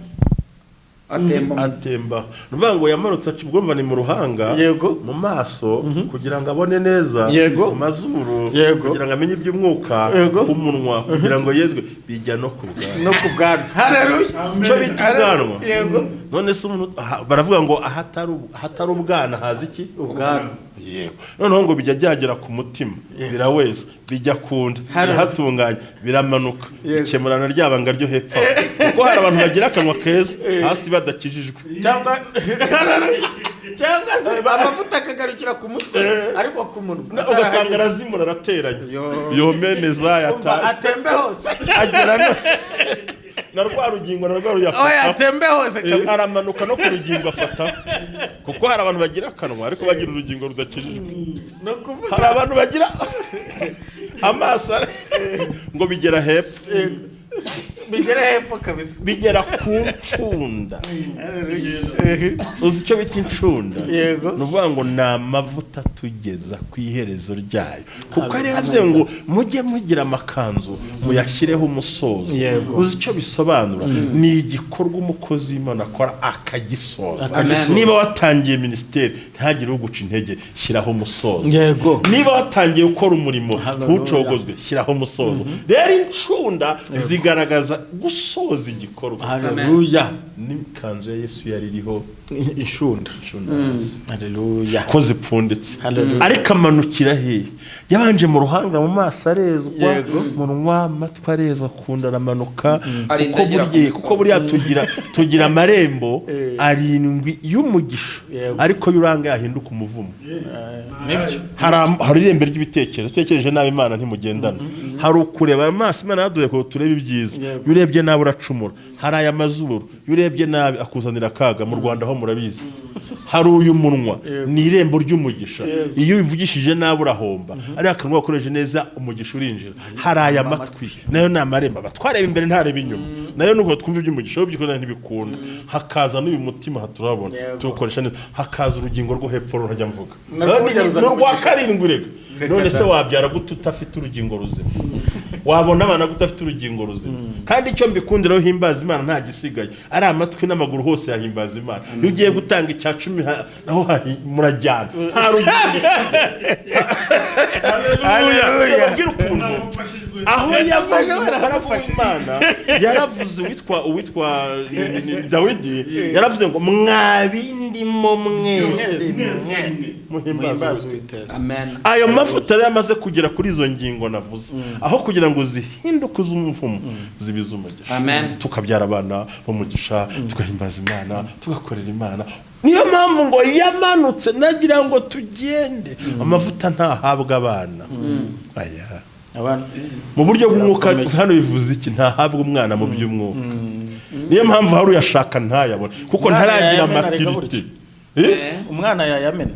[SPEAKER 1] atemba. Nuvuga ngo yamanutse ubwo ni mu ruhanga,
[SPEAKER 2] yego
[SPEAKER 1] mu maso kugira ngo abone neza,
[SPEAKER 2] yego
[SPEAKER 1] mu mazuru
[SPEAKER 2] yego
[SPEAKER 1] kugira ngo amenye iby'umwuka, umunwa kugira ngo yezwe, bijya no ku bwanwa.
[SPEAKER 2] no ku bwanwa. Haleluya.
[SPEAKER 1] Icyo bita ubwanwa.
[SPEAKER 2] Yego.
[SPEAKER 1] None se umuntu baravuga ngo ahatari ubwana haza iki?
[SPEAKER 2] Ubwanwa.
[SPEAKER 1] Yego. Noneho ngo bijya byagera ku mutima, biraweza, bijya kunda, bihatunganya, biramanuka, bikemurana ryabanga ryo hepfo. Kuko hari abantu bagira akanwa keza hasi badakijijwe.
[SPEAKER 2] Cyangwa cyangwa se amavuta akagarukira ku mutwe ariko ku munwa
[SPEAKER 1] ugasanga arazimura arateranye yomemeza
[SPEAKER 2] atembe hose
[SPEAKER 1] agera na rwa rugingo ruyafata
[SPEAKER 2] atembe hose kabisa
[SPEAKER 1] aramanuka no ku rugingo afata kuko hari abantu bagira akanwa ariko bagira urugingo rudakijijwe
[SPEAKER 2] no kuvuga
[SPEAKER 1] hari abantu bagira amaso ngo bigera hepfo
[SPEAKER 2] bigera hepfo kabisa
[SPEAKER 1] bigera ku ncunda uzi icyo bita incunda
[SPEAKER 2] yego
[SPEAKER 1] ni ukuvuga ngo ni amavuta tugeza ku iherezo ryayo kuko rero avuze ngo mujye mugira amakanzu muyashyireho umusozo uzi icyo bisobanura ni igikorwa umukozi w'Imana akora akagisoza niba watangiye minisiteri ntihagire uguca intege shyiraho umusozo
[SPEAKER 2] yego
[SPEAKER 1] niba watangiye gukora umurimo ntucogozwe shyiraho umusozo rero incunda zigaragaza gusoza igikorwa.
[SPEAKER 2] Haleluya.
[SPEAKER 1] N'ikanzu ya Yesu yari iriho
[SPEAKER 2] inshunda. Haleluya.
[SPEAKER 1] Ko zipfunditse. Ariko amanukira he? Yabanje mu ruhanga mu maso arezwa, mu runwa amatwi arezwa, akunda aramanuka kuko buriya tugira amarembo arindwi y'umugisha ariko yuranga yahinduka umuvumo. Hari irembo ry'ibitekerezo, utekereje nabi Imana ntimugendana. Hari ukureba amaso Imana yaduye ko turebe ibyiza, yurebye nabi uracumura. Hari aya mazuru, yurebye nabi akuzanira akaga. Mu Rwanda ho murabizi. Hari uyu munwa ni irembo ry'umugisha, iyo ubivugishije nabi urahomba, ari akanwa wakoreje neza umugisha urinjira. Hari aya matwi nayo ni amarembo batwareba imbere ntareba inyuma, nayo nuko twumva iby'umugisha by'ikona ntibikunda. Hakaza n'uyu mutima haturabona tukoresha neza, hakaza urugingo rwo hepfo runajya mvuga n'urwa karindwi rega. None se wabyara gute utafite urugingo ruzima? Wabona abana gute afite urugingo ruzima? Kandi icyo mbikundiraho himbaza Imana nta gisigaye, ari amatwi n'amaguru hose yahimbaza Imana. Iyo ugiye gutanga icya 10 naho murajyana nta rugingo gisigaye. Haleluya. Aho yavuze barafashe Imana yaravuze uwitwa Dawidi yaravuze ngo mwabindimo mwese muhimbaza Uwiteka. Amen. Ayo mafuta yari amaze kugera kuri izo ngingo navuze, aho kugira ngo zihinduke z'umuvumo zibizumugisha. Amen. Tukabyara abana b'umugisha, tugahimbaza Imana, tugakorera Imana. Niyo mpamvu ngo yamanutse nagira ngo tugende. Amavuta ntahabwa abana. Aya abana mu buryo bw'umwuka hano bivuze iki? Ntahabwa umwana mu by'umwuka. Niyo mpamvu hari uyashaka ntayabona kuko ntaragira maturity.
[SPEAKER 2] Umwana yayamena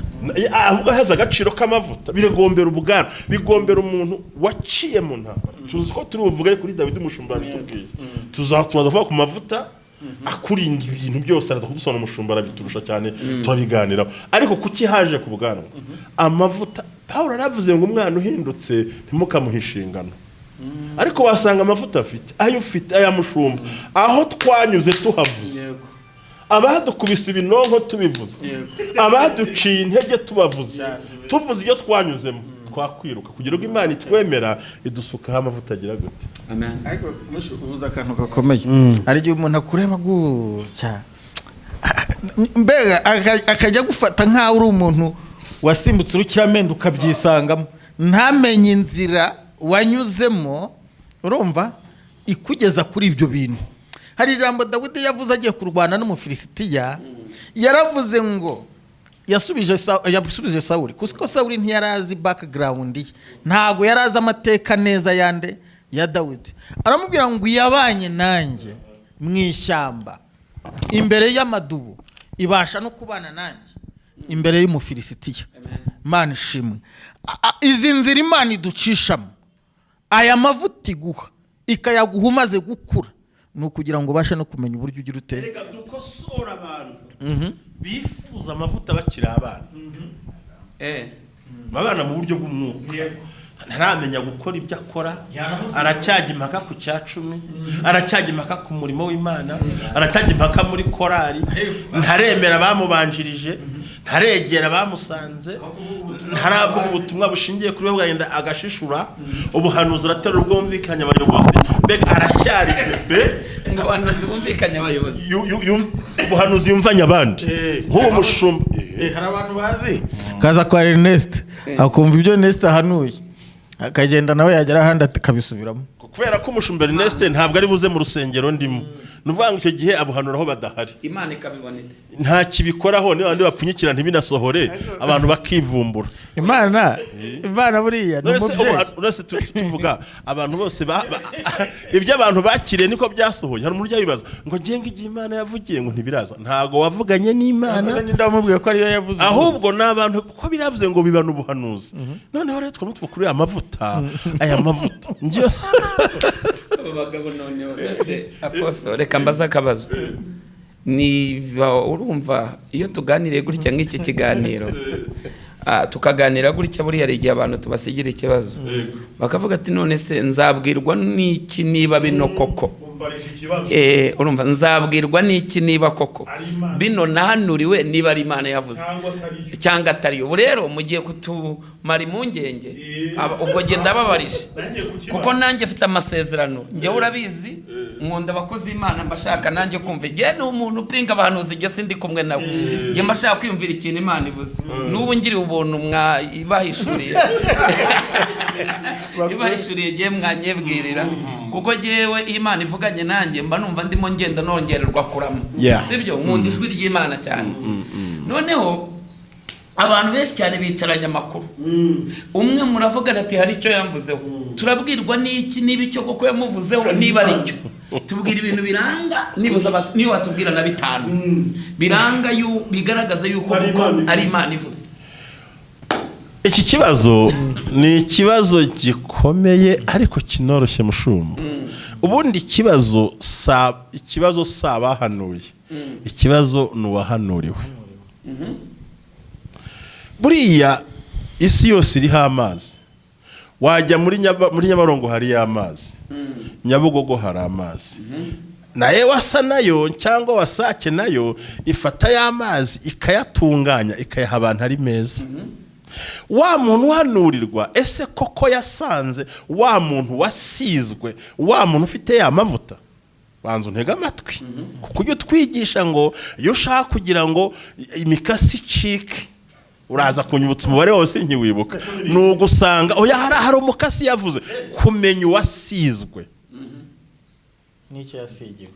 [SPEAKER 1] ahubwo haza agaciro k'amavuta biregombera ubugana, bigombera umuntu waciye mu ntambara. Tuzi ko turi buvuge kuri Dawidi umushumba bitubwiye, tuzavuga ku mavuta akurinda ibintu byose, araza kudusona umushumba biturusha cyane turabiganira. Ariko kuki haje ku bwanwa amavuta? Paulo aravuze ngo umwana uhindutse ntimukamuha inshingano, ariko wasanga amavuta afite ayo ufite aya mushumba. Aho twanyuze tuhavuze, abadukubise ibinonko tubivuze, abaduciye intege tubavuze, tuvuze ibyo twanyuzemo, twakwiruka kugira ngo Imana itwemera idusukaho amavuta agira gute.
[SPEAKER 2] Amen. Ariko ubuza akantu gakomeye, ari igihe umuntu akureba gutya mbega akajya gufata nk'aho uri umuntu wasimbutse urukiramende ukabyisangamo, ntamenye inzira wanyuzemo, urumva ikugeza kuri ibyo bintu. Hari ijambo Dawidi yavuze agiye kurwana n'Umufilisitiya, yaravuze ngo yasubije Sawuli, kuko Sawuli ntiyarazi background ye, ntago yarazi amateka neza yande ya Dawidi. Aramubwira ngo yabanye nanjye mu ishyamba imbere y'amadubu, ibasha no kubana nanjye imbere y'Umufilisitiya. Imana ishimwe. Izi nzira Imana iducishamo, aya mavuta iguha ikayaguha umaze gukura, nukugira ngo bashe no kumenya uburyo ugira ute.
[SPEAKER 1] Reka dukosora abantu bifuza amavuta bakiri abana. Babana mu buryo bw'umwuka, ntaramenya gukora ibyo akora, aracyajya impaka ku cya 10, aracyajya impaka ku murimo w'Imana, aracyajya impaka muri korari, ntaremera bamubanjirije, ntaregera bamusanze, ntaravuga ubutumwa bushingiye kuri we bwagenda agashishura, ubuhanuzi aratera ubwumvikanye abayobozi. Mbega aracyari bebe
[SPEAKER 3] ngabanuzi bumvikanye abayobozi,
[SPEAKER 1] ubuhanuzi yumvanye abandi nk'uwo mushumba.
[SPEAKER 2] Hari abantu bazi kaza kwa Ernest akumva ibyo Ernest ahanuye, akagenda nawe yagera ahandi akabisubiramo,
[SPEAKER 1] kubera ko umushumba Ernest ntabwo ari buze mu rusengero ndimo, nuvuga ngo icyo gihe abuhanuraho badahari
[SPEAKER 3] Imana ikabibona ite?
[SPEAKER 1] nta kibikoraho niba bandi bapfunyikira ntibinasohore abantu bakivumbura.
[SPEAKER 2] Imana buriya ni umubyeyi.
[SPEAKER 1] Uretse tuvuga abantu bose ibyo abantu bakiriye niko byasohoye. Hari umuntu yabibaza ngo ngenga igihe Imana yavugiye ngo ntibiraza. Ntago wavuganye n'Imana,
[SPEAKER 2] ndamubwiye ko ariyo yavuze,
[SPEAKER 1] ahubwo n'abantu ko biravuze ngo bibana ubuhanuzi. Noneho rero twamutwe kuri aya mavuta ngiye
[SPEAKER 3] abagabo none bagase apostle reka mbaza akabazo. Niba urumva iyo tuganiriye gutya nk'iki kiganiro tukaganira gutya buriya igihe abantu tubasigira ikibazo bakavuga ati none se nzabwirwa n'iki niba bino koko urumva nzabwirwa n'iki niba koko bino nahanuriwe niba ari Imana yavuze cyangwa atari. Ubu rero mugiye kutumara impungenge ubwo genda babarije kuko nanjye mfite amasezerano njyewe urabizi nkunda abakozi Imana mbashaka nanjye kumva igihe ni umuntu upinga abahanuzi igihe sindi kumwe nawe njye mbashaka kwiyumvira ikintu Imana ivuze n'ubu ngiriye ubuntu mwibahishuriye ibahishuriye igihe mwanyebwirira kuko jyewe Imana ivuganye nanjye mba numva ndimo ngenda nongererwa kurama sibyo nkunda ijwi ry'Imana cyane. Noneho abantu benshi cyane bicaranye amakuru umwe muravuga ati hari icyo yamvuzeho turabwirwa n'iki niba icyo koko yamuvuzeho niba ari cyo tubwira ibintu biranga niyo watubwira na bitanu biranga bigaragaza yuko ari Imana ivuze.
[SPEAKER 1] Iki kibazo ni ikibazo gikomeye ariko kinoroshye mushumba. Ubundi ikibazo sabahanuye, ikibazo ni uwahanuriwe. Buriya isi yose iriho amazi. Wajya muri Nyabarongo hari amazi, Nyabugogo hari amazi, naye wasa nayo cyangwa wasake nayo ifata y'amazi ikayatunganya ikayaha abantu ari meza. Wa muntu uhanurirwa ese koko yasanze wa muntu wasizwe, wa muntu ufite ya mavuta? Banza untega amatwi kuko ujye twigisha ngo iyo ushaka kugira ngo imikasi icike uraza kunyibutsa umubare wose nkiwibuka nugusanga oya hari umukasi yavuze kumenya uwasizwe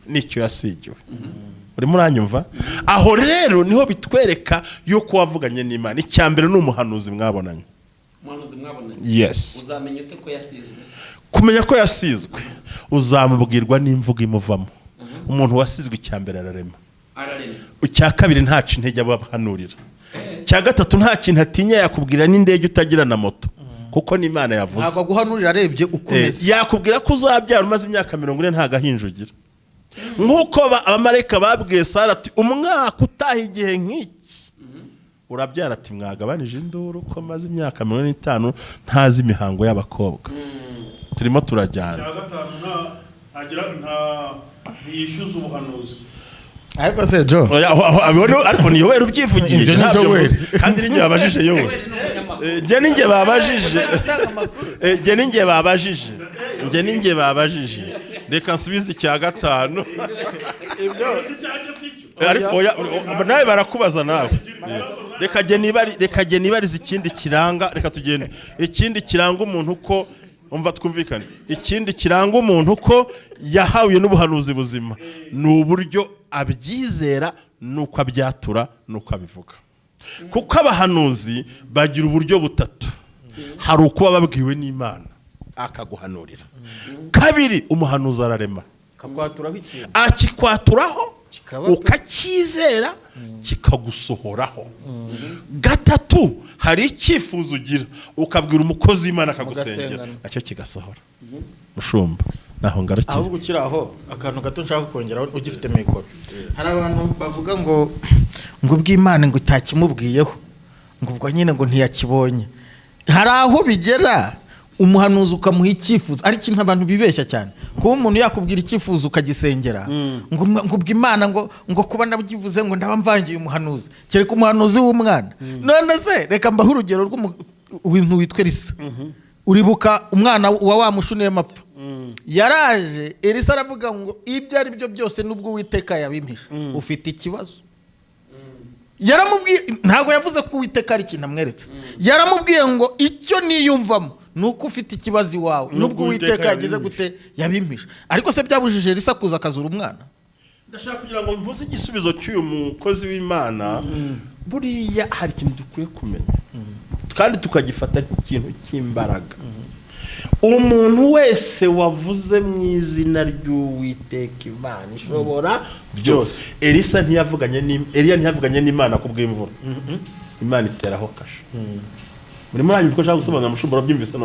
[SPEAKER 1] nicyo yasigiwe. Uri muranyumva? Aho rero niho bitwereka yuko wavuganye n'Imana. Icyambere ni umuhanuzi mwabonanye. Yes.
[SPEAKER 3] Uzamenya ute ko yasizwe?
[SPEAKER 1] Kumenya ko yasizwe uzamubwirwa n'imvugo imuvamo. Umuntu wasizwe icyambere ararema. Icya kabiri nta intege abahanurira. Cya gatatu nta kintu atinya yakubwira n'indege utagira na moto kuko n'Imana yavuze.
[SPEAKER 2] Ntabwo guhanurira arebye ukomeze.
[SPEAKER 1] Yakubwira ko uzabyara umaze imyaka 40 nta gahinjugira. Nkuko abamarayika babwiye Sara ati umwaka utaha igihe nk'iki urabyara ati mwagabanije induru ko maze imyaka 45 ntazi imihango y'abakobwa. Turimo turajyana.
[SPEAKER 4] Ntiyishyuza ubuhanuzi.
[SPEAKER 2] Ariko se Jo
[SPEAKER 1] ariko niyo wera ubyivugiye kandi ninjye babajije yowe ninjye babajije reka nsubize icya gatanu nawe barakubaza nawe reka jye nibariza ikindi kiranga reka tugende ikindi kiranga umuntu uko umva twumvikane ikindi kiranga umuntu uko yahawe n'ubuhanuzi buzima ni uburyo abyizera nuko abyatura nuko abivuga kuko abahanuzi bagira uburyo butatu. Hari uko babwiwe n'Imana akaguhanurira. Kabiri umuhanuzi ararema akikwaturaho ukakizera kikagusohoraho. Gatatu hari icyifuzo ugira ukabwira umukozi w'Imana akagusengera nacyo kigasohora. Mushumba naho ngarukiye
[SPEAKER 2] ahubwo ukiraho akantu gato nshaka kongeraho ugifite mikoro. Hari abantu bavuga ngo bw'Imana ngo utakimubwiyeho ngo ubwo nyine ngo ntiyakibonye. Hari aho bigera umuhanuzi ukamuha icyifuzo ari kintu abantu bibeshya cyane kuba umuntu yakubwira icyifuzo ukagisengera ngo bw'Imana ngo kuba ndabivuze ngo ndaba mvangiye umuhanuzi kereka umuhanuzi w'umwana. None se reka mbaho urugero rw'ibintu witwe Elisa. Uribuka umwana wa mushuniye mapfa yaraje Elisa aravuga ngo ibyo ari byo byose nubwo Uwiteka yabimpisha ufite ikibazo. Yaramubwiye ntago yavuze ko Uwiteka ari ikintu amweretse. Yaramubwiye ngo icyo niyumvamo nuko ufite ikibazo iwawe nubwo Uwiteka yagize gute yabimpisha. Ariko se byabujije Elisa kuza akazura umwana?
[SPEAKER 1] ndashaka kugira ngo mpuze igisubizo cy'uyu mukozi w'Imana buriya hari ikintu dukwiye kumenya kandi tukagifata nk'ikintu cy'imbaraga. Umuntu wese wavuze mu izina ry'Uwiteka Imana ishobora byose. Eliya ntiyavuganye n'Imana ku bw'imvura. Imana iteraho kasha. Murimo ko ushaka gusobanura amushobora byumvise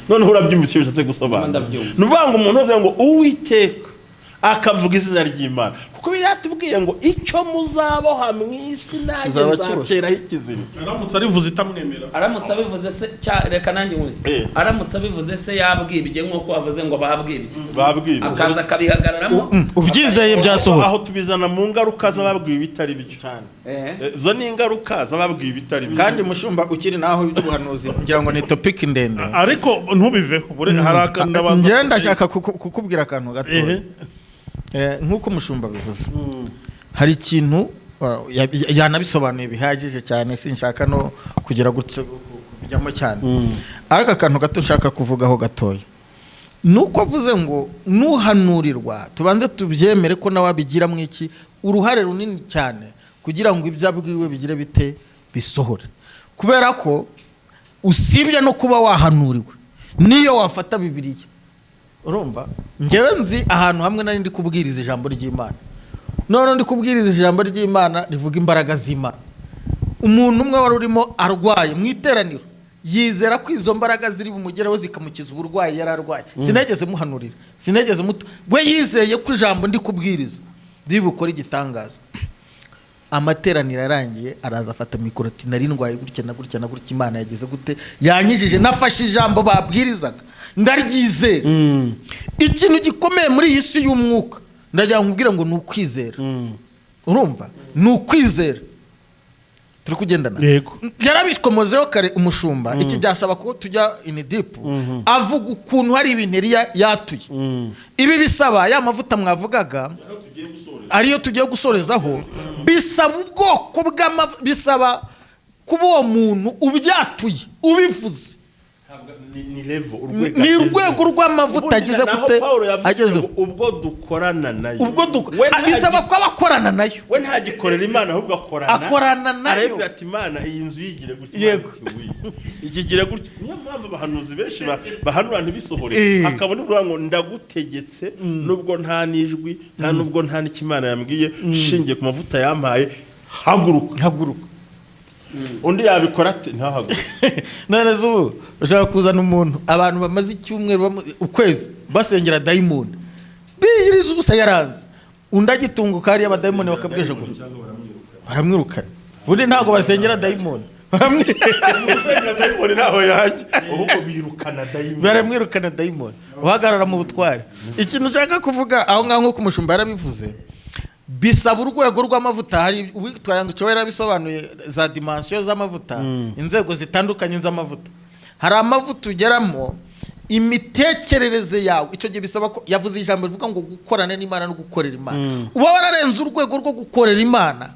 [SPEAKER 1] noneho urabyumvise bishatse gusobanura. Nuvuga ngo umuntu avuga ngo Uwiteka akavuga izina ry'Imana kuko biratubwiye ngo icyo muzaboha mu isi nanjye nzateraho ikizima.
[SPEAKER 4] Aramutse arivuze itamwemera,
[SPEAKER 3] aramutse abivuze se reka nanjye nkuri aramutse abivuze se yabwibye nk'uko wavuze ngo babwibye akaza akabihagararamo
[SPEAKER 2] ubyizeye byasohora.
[SPEAKER 1] Aho tubizana mu ngaruka z'ababwiwe bitari byo cyane. Zo ni ingaruka z'ababwiwe bitari byo.
[SPEAKER 2] Kandi mushumba ukiri naho iby'ubuhanuzi ngira ngo ni topic ndende,
[SPEAKER 4] ariko ntubiveho hari akandabaza.
[SPEAKER 2] Njye ndashaka kukubwira akantu gato. Nk'uko umushumba bivuze hari ikintu yanabisobanuye bihagije cyane, sinshaka no kugera kujyamo cyane, ariko akantu gato nshaka kuvugaho gatoya nuko avuze ngo nuhanurirwa tubanze tubyemere ko nawe abigira mu iki uruhare runini cyane kugira ngo ibyo abwiwe bigire bite bisohore, kubera ko usibye no kuba wahanuriwe niyo wafata Bibiliya. Urumva ngewe nzi ahantu hamwe nari ndi kubwiriza ijambo ry'Imana, none ndi kubwiriza ijambo ry'Imana rivuga imbaraga z'Imana. Umuntu umwe wari urimo arwaye mu iteraniro yizera ko izo mbaraga ziri bumugeraho zikamukiza uburwayi yari arwaye. Sinegeze muhanurira, sinegeze muto, we yizeye ko ijambo ndi kubwiriza ribukora igitangaza. Amateraniro yarangiye araza afata mikoro ati nari ndwaye gutya na gutya na gutya, Imana yageze gute yanyijije, nafashe ijambo babwirizaga ndaryizera. Ikintu gikomeye muri iyi si y'umwuka ndagira nkubwira ngo ni ukwizera. Urumva ni ukwizera turi kugendana. Yarabikomozeho kare umushumba iki byasaba ko tujya in deep avuga ukuntu hari ibintu yatuye. Ibi bisaba ya mavuta mwavugaga ariyo tugiye gusorezaho, bisaba ubwoko bisaba kuba uwo muntu ubyatuye ubivuze. Ni urwego rw'amavuta ageze gute ageze
[SPEAKER 1] ubwo dukorana nayo,
[SPEAKER 2] bisaba ko abakorana nayo.
[SPEAKER 1] We ntagikorera Imana ahubwo
[SPEAKER 2] akorana nayo.
[SPEAKER 1] Arabwira ati Imana iyi nzu yigire gutya ikigire gutya. Niyo mpamvu abahanuzi benshi bahanura ntibisohore, akabona uvuga ngo ndagutegetse nubwo nta nijwi nta nubwo nta n'ikimana yambwiye, shingiye ku mavuta yampaye haguruka. Undi yabikora ati ntahaguruka.
[SPEAKER 2] None zubu ushaka kuzana umuntu abantu bamaze icyumweru ukwezi basengera dayimoni biyiriza ubusa yaranze, undi agitunguka hariya abadayimoni bakabweje gutya baramwirukana. Ubundi ntabwo basengera dayimoni,
[SPEAKER 1] baramwirukana dayimoni ntaho yajya ahubwo
[SPEAKER 2] baramwirukana dayimoni uhagarara mu butware. Ikintu ushaka kuvuga aho ngaho nk'uko umushumba yarabivuze, bisaba urwego rw'amavuta. Hari ubitwaye cyo yarabisobanuye za dimension z'amavuta, inzego zitandukanye z'amavuta. Hari amavuta ugeramo imitekerereze yawe, icyo gihe bisaba ko yavuze ijambo rivuga ngo gukorana n'Imana no gukorera Imana. Uba wararenze urwego rwo gukorera Imana,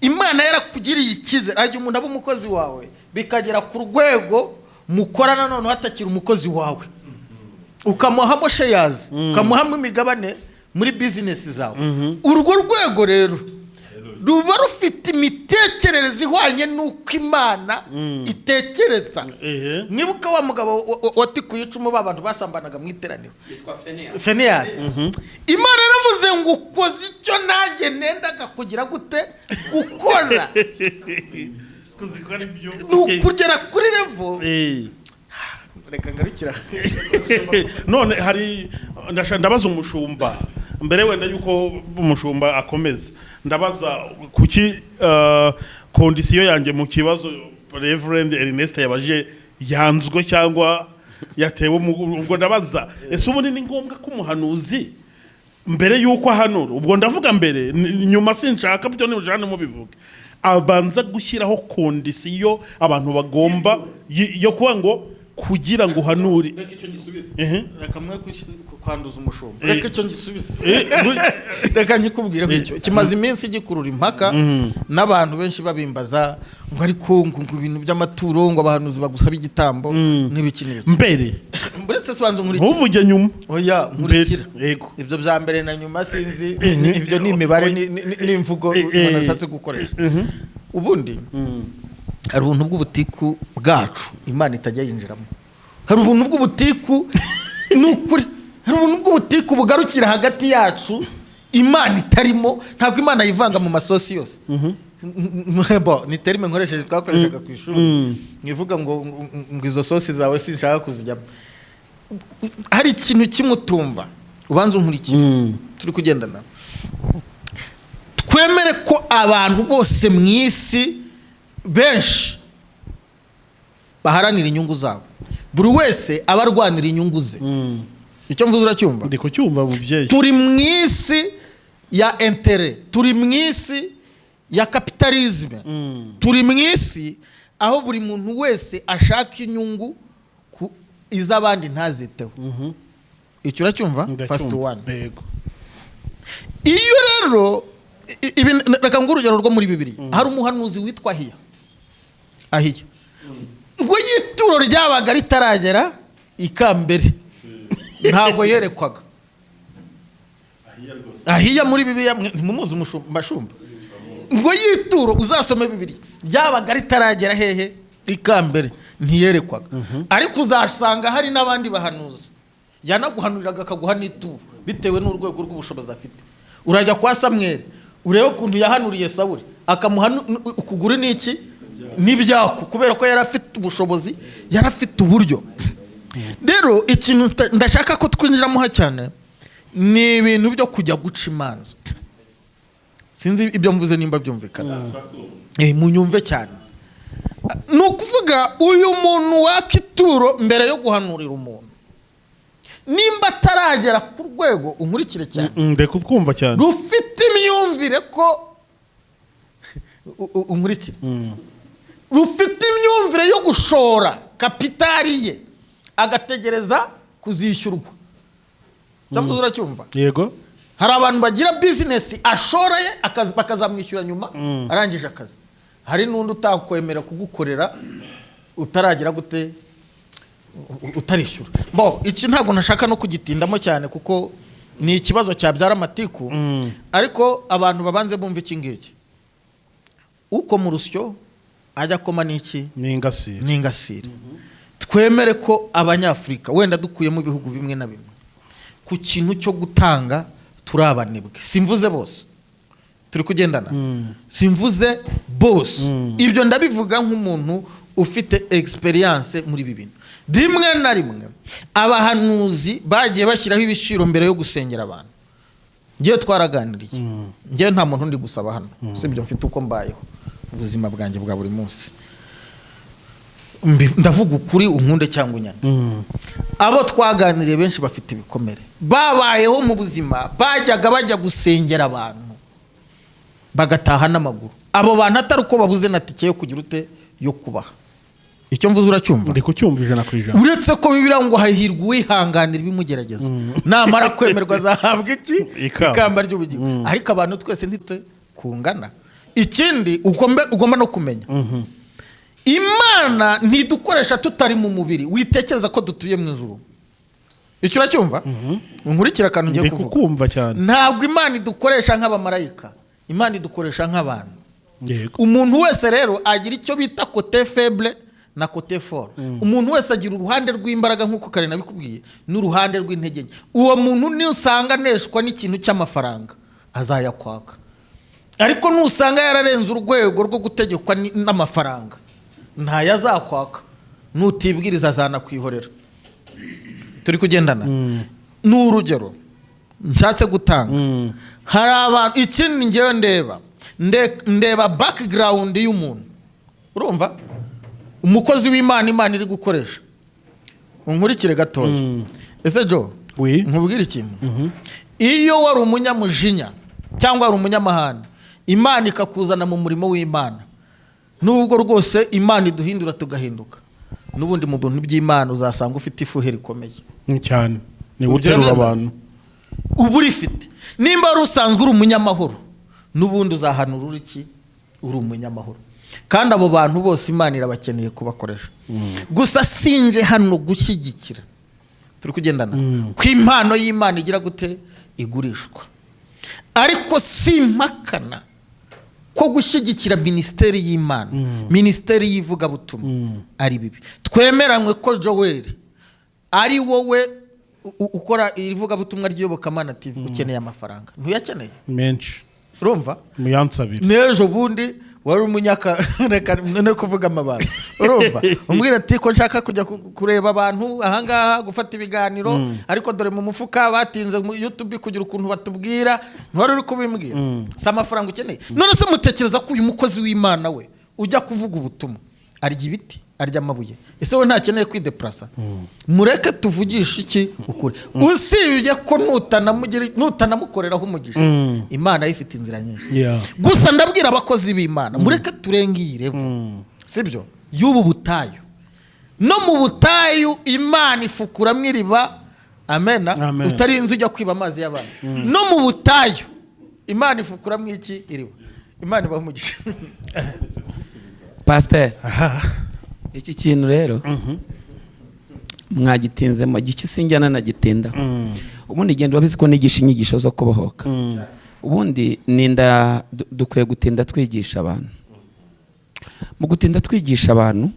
[SPEAKER 2] Imana yarakugiriye icyizere, ajya umuntu aba umukozi wawe bikagera ku rwego mukorana none hatakira umukozi wawe, ukamuhamo shares, ukamuhamo imigabane muri business zawe. Urwo rwego rero ruba rufite imitekerereze ihwanye n'uko Imana itekereza. Nibuka wa mugabo watikuye icumu b'abantu basambanaga mu iteraniro yitwa Fenias. Imana yaravuze ngo ukoze icyo nanjye nendaga kugira gute gukora
[SPEAKER 4] kuzikora ibyo
[SPEAKER 2] kugera kuri level. Reka ngarukira
[SPEAKER 4] none hari ndabaza umushumba mbere wenda yuko umushumba akomeza, ndabaza kuki kondisiyo yanjye mu kibazo Reverend Ernest yabaje yanzwe cyangwa yatewe. Ubwo ndabaza ese ubundi ni ngombwa ko umuhanuzi mbere yuko ahanura, ubwo ndavuga mbere nyuma sinshaka byo n'ujane mu bivuga, abanza gushyiraho kondisiyo abantu bagomba yo kuba ngo kugira ngo uhanure.
[SPEAKER 2] reka icyo ngisubize
[SPEAKER 4] Ehe.
[SPEAKER 2] reka mwe kwanduza umushumba reka icyo ngisubize reka nkikubwire icyo kimaze iminsi gikurura impaka n'abantu benshi babimbaza ngo ariko ngo ibintu by'amaturo ngo abahanuzi bagusaba igitambo n'ibikinire
[SPEAKER 4] mbere
[SPEAKER 2] buretse swanze nkurikira
[SPEAKER 4] ntuvuge nyuma
[SPEAKER 2] oya nkurikira
[SPEAKER 4] yego
[SPEAKER 2] ibyo bya mbere na nyuma sinzi ibyo ni imibare n'imvugo umuntu ashatse gukoresha ubundi hari ubuntu bw'ubutiku bwacu Imana itajya yinjiramo hari ubuntu bw'ubutiku n'ukuri hari ubuntu bw'ubutiku bugarukira hagati yacu Imana itarimo ntabwo Imana yivanga mu masosi yose ni terime nkoresheje twakoreshaga ku ishuri ngivuga ngo izo sosi zawe sinshaka kuzijyamo hari ikintu kimutumva ubanza unkurikira turi kugendana twemere ko abantu bose mu isi benshi baharanira inyungu zabo buri wese aba arwanira inyungu ze icyo mvuze uracyumva
[SPEAKER 4] ndi kucyumva mubyeyi
[SPEAKER 2] turi mu isi ya intere turi mu isi ya kapitalisme turi mu isi aho buri muntu wese ashaka inyungu iz'abandi ntaziteho icyo uracyumva first one
[SPEAKER 4] yego
[SPEAKER 2] iyo rero reka ngo urugero rwo muri Bibiliya hari umuhanuzi witwa Ahiya ngo yituro ryabaga ritaragera ikambere ntabwo yerekwaga Ahiya muri Bibiliya ntimumuzi umushumba ngo yituro uzasome Bibiliya ryabaga ritaragera hehe ikambere ntiyerekwaga ariko uzasanga hari n'abandi bahanuzi yanaguhanuriraga akaguha n'ituro bitewe n'urwego rw'ubushobozi afite urajya kwa Samweli urebe ukuntu yahanuriye Sawuli akamuha ukuguru n'iki n'ibyako kubera ko yari afite ubushobozi yari afite uburyo rero ikintu ndashaka ko twinjiramo cyane ni ibintu byo kujya guca imanza sinzi ibyo mvuze nimba byumvikana munyumve cyane ni ukuvuga uyu muntu waka ituro mbere yo guhanurira umuntu nimba ataragera ku rwego unkurikire cyane
[SPEAKER 4] ndeka utwumva cyane
[SPEAKER 2] rufite imyumvire ko unkurikire rufite imyumvire yo gushora kapitali ye agategereza kuzishyurwa cyangwa uracyumva
[SPEAKER 4] yego
[SPEAKER 2] hari abantu bagira bizinesi ashoreye akazi bakazamwishyura nyuma arangije akazi hari n'undi utakwemera kugukorera utaragira gute utarishyura iki ntabwo nashaka no kugitindamo cyane kuko ni ikibazo cyabyara amatiku ariko abantu babanze bumva iki ngiki uko mu rusyo ajya koma n'iki n'ingasire twemere ko abanyafurika wenda dukuye mu bihugu bimwe na bimwe ku kintu cyo gutanga turabanebwe simvuze bose turi kugendana simvuze bose ibyo ndabivuga nk'umuntu ufite experience muri ibi bintu rimwe na rimwe abahanuzi bagiye bashyiraho ibiciro mbere yo gusengera abantu ngiye twaraganiriye ngiye nta muntu ndi gusaba hano sibyo mfite uko mbayeho ubuzima bwanjye bwa buri munsi ndavuga ukuri unkunde cyangwa unyane abo twaganiriye benshi bafite ibikomere babayeho mu buzima bajyaga bajya gusengera abantu bagataha n'amaguru abo bantu atari uko babuze na tike yo kugira ute yo kubaha icyo mvuze uracyumva
[SPEAKER 4] ndi kucyumva 100%.
[SPEAKER 2] uretse ko Bibiliya ngo hahirwa uwihanganira ibimugerageza namara kwemerwa azahabwa iki ikamba ry'ubugingo ariko abantu twese ntite kungana ikindi ugomba no kumenya Imana ntidukoresha tutari mu mubiri witekereza ko dutuye mu ijuru icyo uracyumva unkurikira kantu ngiye kuvuga ntabwo Imana idukoresha nk'abamarayika Imana idukoresha nk'abantu umuntu wese rero agira icyo bita côté faible na côté fort umuntu wese agira uruhande rw'imbaraga nk'uko kare nabikubwiye n'uruhande rw'intege nke uwo muntu ni usanga neshwa n'ikintu cy'amafaranga azayakwaka ariko nusanga yararenze urwego rwo gutegekwa n'amafaranga ntayazakwaka nutibwiriza azana kwihorera turi kugendana n'urugero nshatse gutanga hari abantu ikindi ngewe ndeba background y'umuntu urumva umukozi w'Imana Imana iri gukoresha unkurikire gatoya ese Jo nkubwira ikintu iyo wari umunyamujinya cyangwa wari umunyamahane Imana ikakuzana mu murimo w'Imana nubwo rwose Imana iduhindura tugahinduka n'ubundi mu bintu by'Imana uzasanga ufite ifuhe rikomeye
[SPEAKER 4] cyane ni uterura abantu
[SPEAKER 2] ubu rifite nimba wari usanzwe uri umunyamahoro n'ubundi uzahanura uri iki uri umunyamahoro kandi abo bantu bose Imana irabakeneye kubakoresha gusa sinje hano gushyigikira turi kugendana ko impano y'Imana igira gute igurishwa ariko simpakana ko gushyigikira ministeri y'Imana ministeri y'ivugabutumwa ari bibi twemeranywe ko Joel ari wowe ukora ivugabutumwa ry'iyobokamana TV ukeneye amafaranga ntuyakeneye
[SPEAKER 4] menshi
[SPEAKER 2] urumva
[SPEAKER 4] muyansabira
[SPEAKER 2] nejo bundi wari umunyaka none kuvuga amabanga urumva umbwira ati ko nshaka kujya kureba abantu ahangaha gufata ibiganiro ariko dore mu mufuka batinze mu YouTube kugira ukuntu batubwira ntwari uri kubimbwira sa amafaranga ukeneye none se mutekereza ko uyu mukozi w'Imana we ujya kuvuga ubutumwa arya ibiti arya amabuye ese we ntakeneye kwideplasa mureke tuvugisha iki ukuri usibye ko nutanamukoreraho umugisha Imana yifite inzira nyinshi gusa ndabwira abakozi b'Imana mureke turengire sibyo y'ubu butayu no mu butayu Imana ifukura mwiriba amena utarinze ujya kwiba amazi y'abantu no mu butayu Imana ifukura mwiki iriba Imana ibamugisha
[SPEAKER 3] Pastor iki kintu rero mwagitinzemo giki sinjyana na gitinda ubundi genda wabizi ko nigisha inyigisho zo kubohoka ubundi ninda dukwiye gutinda twigisha abantu mu gutinda twigisha abantu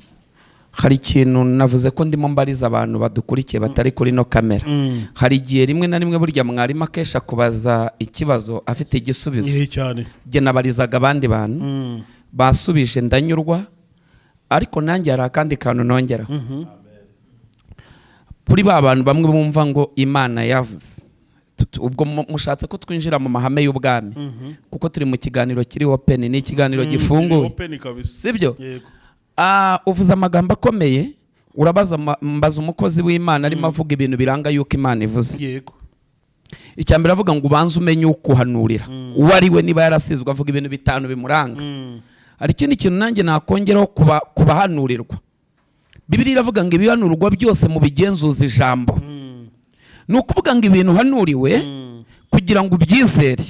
[SPEAKER 3] hari ikintu navuze ko ndimo mbariza abantu badukurikiye batari kuri no kamera hari igihe rimwe na rimwe burya mwarimu akesha kubaza ikibazo afite igisubizo jye nabarizaga abandi bantu basubije ndanyurwa ariko nanjye hari akandi kantu nongera kuri ba bantu bamwe bumva ngo Imana yavuze ubwo mushatse ko twinjira mu mahame y'ubwami kuko turi mu kiganiro kiri open ni ikiganiro gifunguye sibyo uvuze amagambo akomeye urabaza mbaza umukozi w'Imana arimo avuga ibintu biranga yuko Imana ivuze
[SPEAKER 4] yego
[SPEAKER 3] icyambere avuga ngo ubanze umenye uko uhanurira uwo ari we niba yarasizwe avuga ibintu bitanu bimuranga hari ikindi kintu nanjye nakongeraho kubahanurirwa Bibiliya iravuga ngo ibihanurwa byose mu bigenzuza ijambo ni ukuvuga ngo ibintu hanuriwe kugira ngo ubyizere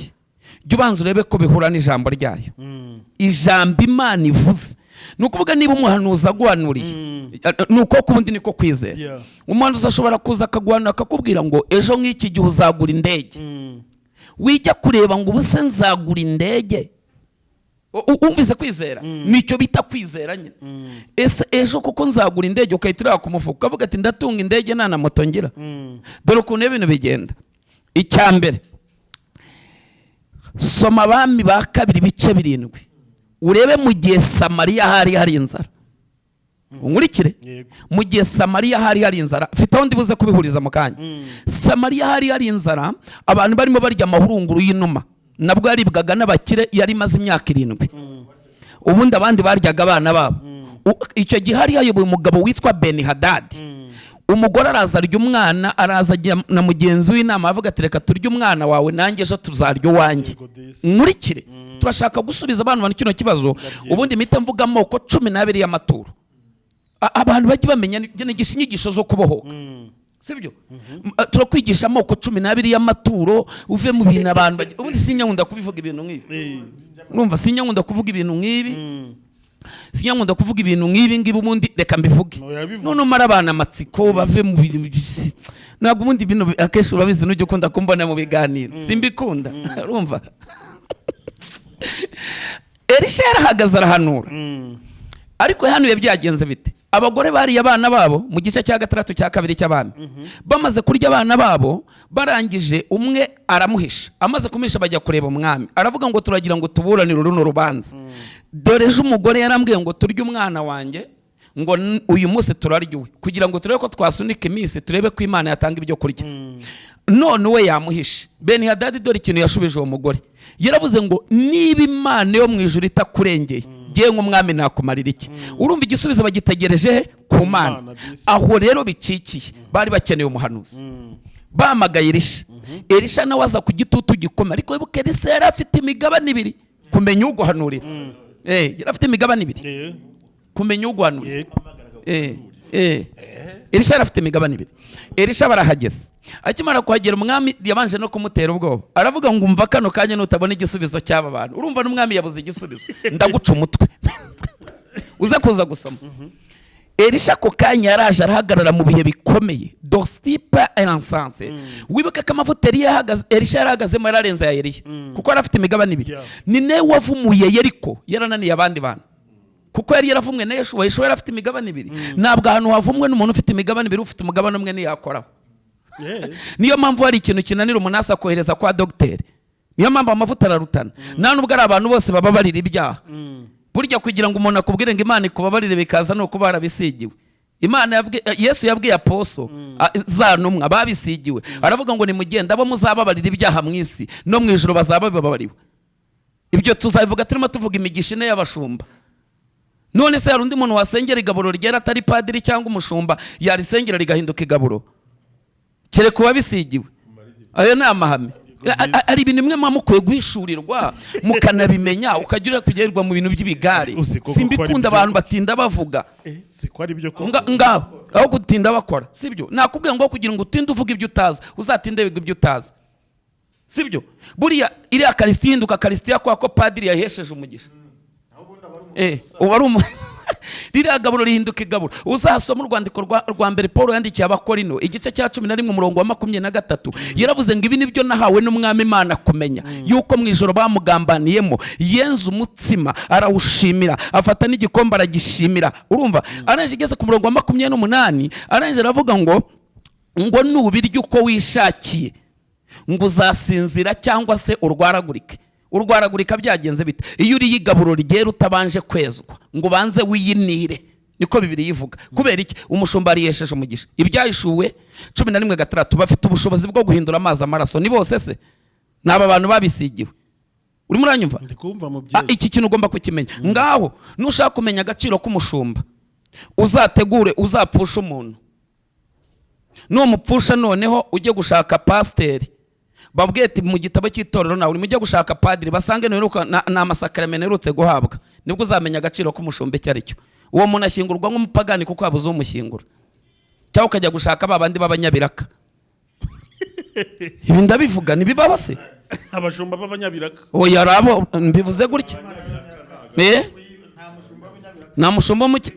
[SPEAKER 3] jya ubanza urebe ko bihura n'ijambo ryayo ijambo Imana ivuze ni ukuvuga niba umuhanuzi aguhanuriye ni uko kubundi niko kwizera umuhanuzi ashobora kuza akaguhanura akakubwira ngo ejo nk'iki gihe uzagura indege wijya kureba ngo ubu se nzagura indege umvise kwizera nicyo bita kwizera nyine ese ejo kuko nzagura indege ukahita ureba ku mufuka ukavuga ati ndatunga indege nta na moto ngira dore ukuntu ibintu bigenda icyambere soma Abami ba kabiri ibice 7 urebe mu gihe Samariya hari inzara unkurikire mu gihe Samariya hari inzara mfite aho ndibuze kubihuriza mu kanya Samariya hari inzara abantu barimo barya amahurunguru y'inuma nabwo yaribwaga n'abakire yari maze imyaka 7 ubundi abandi baryaga abana babo icyo gihe hari hayoboye umugabo witwa Ben-Hadad umugore araza arya umwana araza na mugenzi w'inama avuga ati reka turye umwana wawe nanjye ejo tuzarya wanjye nkurikire turashaka gusubiza abantu bano kino kibazo ubundi mite mvuga amoko 12 y'amaturo abantu bajye bamenya n'igisha inyigisho zo kubohoka sibyo turakwigisha amoko 12 y'amaturo uve mu bintu abantu ubundi sinyakunda kubivuga ibintu nk'ibi urumva sinyakunda kuvuga ibintu nk'ibi sinyakunda kuvuga ibintu nk'ibi ngibi ubundi reka mbivuge none umara abana amatsiko bave mu bintu ntabwo ubundi ibintu akenshi urabizi n'ujya ukunda kumbona mu biganiro simbikunda urumva Elisha yarahagaze arahanura ariko yahanuye byagenze bite abagore bari abana babo mu gice cya 6 cya 2 cy'Abami bamaze kurya abana babo barangije umwe aramuhisha amaze kumisha bajya kureba umwami aravuga ngo turagira ngo tuburanire runo rubanza dore ejo umugore yarambwiye ngo turye umwana wanjye ngo uyu munsi turaryowe kugira ngo turebe ko twasunika iminsi turebe ko Imana yatanga ibyo kurya none we yamuhishe Ben-Hadad dore ikintu yashubije uwo mugore yaravuze ngo niba Imana yo mu ijuru itakurengeye giye nk'umwami nakumarira iki urumva igisubizo bagitegereje ku Mana aho rero bicikiye bari bakeneye umuhanuzi bamagaye Elisha nawe aza ku gitutu gikoma ariko wibuke Elisha yari afite imigabane 2 kumenya uguhanurira yari afite imigabane 2 kumenya uguhanurira Elisha yari afite imigabane ibiri. Elisha barahageze, akimara kuhagera umwami yabanje no kumutera ubwoba, aravuga ngo umva kano kanya nutabona igisubizo cy'aba bantu. Urumva n'umwami yabuze igisubizo, ndaguca umutwe uza kuza gusoma. Elisha ko kanya yaraje arahagarara mu bihe bikomeye, dostipa ensanse. Wibuka ko amavuta Elisha yarahagazemo yararenze ya Eliya, kuko yari afite imigabane ibiri. Ni nawe wavumuye Yeriko, yarananiye abandi bantu, kuko yari yaravumwe na Yeshuwa. Yeshuwa yari afite imigabane ibiri. Ntabwo ahantu havumwe n'umuntu ufite imigabane ibiri, ufite umugabane umwe niyakoraho. Niyo mpamvu hari ikintu kinanira umunasi akohereza kwa dogiteri. Niyo mpamvu amavuta ararutana. Nta nubwo ari abantu bose baba barira ibyaha. Burya kugira ngo umuntu akubwire ngo Imana ikubabarire bikaza no kuba barabisigiwe. Yesu yabwiye aposo za ntumwa babisigiwe, aravuga ngo nimugenda abo muzababarira ibyaha mu isi, no mu ijuru bazaba bababariwe. Ibyo tuzabivuga turimo tuvuga imigisha ine y'abashumba. None se hari undi muntu wasengera igaburo ryera atari padiri cyangwa umushumba yarisengera rigahinduka igaburo? Kereka kuba bisigiwe. Ayo ni amahame. Ari ibintu bimwe mukwiye guhishurirwa mukanabimenya, ukagira kugerwa mu bintu by'ibigare. Simbikunda abantu batinda bavuga.
[SPEAKER 4] Siko ari byo
[SPEAKER 3] ngabo aho gutinda bakora, sibyo? Nakubwiye ngo kugira ngo utinde uvuga ibyo utazi, uzatinde wiga ibyo utazi, sibyo? Buriya iri akaristi hinduka akaristi kwa ko padiri yahesheje umugisha. Uwari ririya gaburo rihinduka igaburo. Uzasoma urwandiko rwa mbere Paul yandikiye Abakorino igice cya 11 umurongo wa 23, yaravuze ngo ibi nibyo nahawe n'umwami Imana kumenya, yuko mu ijoro bamugambaniyemo yenze umutsima arawushimira, afata n'igikombe aragishimira. Urumva aranje igeze ku murongo wa 28, aranje aravuga ngo nubirya uko wishakiye ngo uzasinzira cyangwa se urwaragurike. Urwaragurika byagenze bite? Iyo uri yigaburo rigera utabanje kwezwa ngo banze wiyinire, niko Bibiliya ivuga. Kubera iki? Umushumba ari yesheje umugisha. Ibyahishuwe 11:3 bafite ubushobozi bwo guhindura amazi amaraso. Ni bose se? Naba bantu babisigiwe. Uri muranyumva? Iki kintu ugomba kukimenya. Ngaho nushaka kumenya agaciro k'umushumba, uzategure uzapfusha umuntu. Numupfusha noneho ujye gushaka pasiteri, babwiye ati mu gitabo cy'itorero nawe mujye gushaka padiri, basange na amasakaramentu yerutse guhabwa, nibwo uzamenya agaciro k'umushumba icyo ari cyo. Uwo muntu ashyingurwa nk'umupagani kuko yabuze umushyingura, cyangwa ukajya gushaka babandi b'abanyabiraka. Ibi ndabivuga ntibibaho se?
[SPEAKER 4] Abashumba b'abanyabiraka
[SPEAKER 3] oya rabo mbivuze gutya. Nta mushumba muke.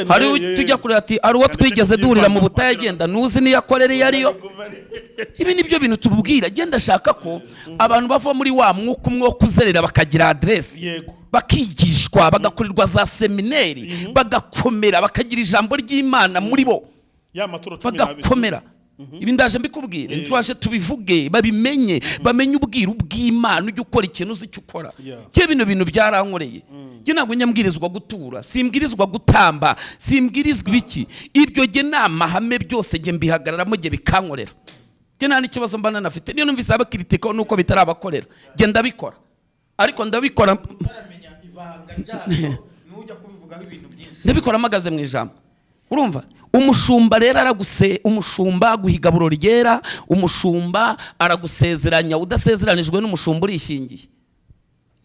[SPEAKER 3] Hari tujya kuri ati ari uwo twigeze duhurira mu butayu agenda nuzi niyo akorere yariyo. Ibi nibyo bintu tububwira. Genda shaka ko abantu bava muri wa mwuka umwe wo kuzerera bakagira adresse, bakigishwa, bagakurirwa za seminari, bagakomera, bakagira ijambo ry'Imana muri bo, bagakomera. Ibi ndaje mbikubwire, twaje tubivuge, babimenye, bamenye ubwira ubw'Imana, ujye ukora ikintu uzi icyo ukora. Cye bintu byarankoreye. Jye ntabwo nyambwirizwa gutura, simbwirizwa gutamba, simbwirizwa ibiki. Ibyo jye n'amahame byose jye mbihagararamo jye bikankorera. Jye nta n'ikibazo mbana nafite. Niyo numvise abakritika nuko bitarabakorera, jye ndabikora. Ariko ndabikora ndabikora magaze mu ijambo. Urumva? Umushumba rero umushumba guhigaburo ryera, umushumba aragusezeranya, udasezeranijwe n'umushumba urishingiye.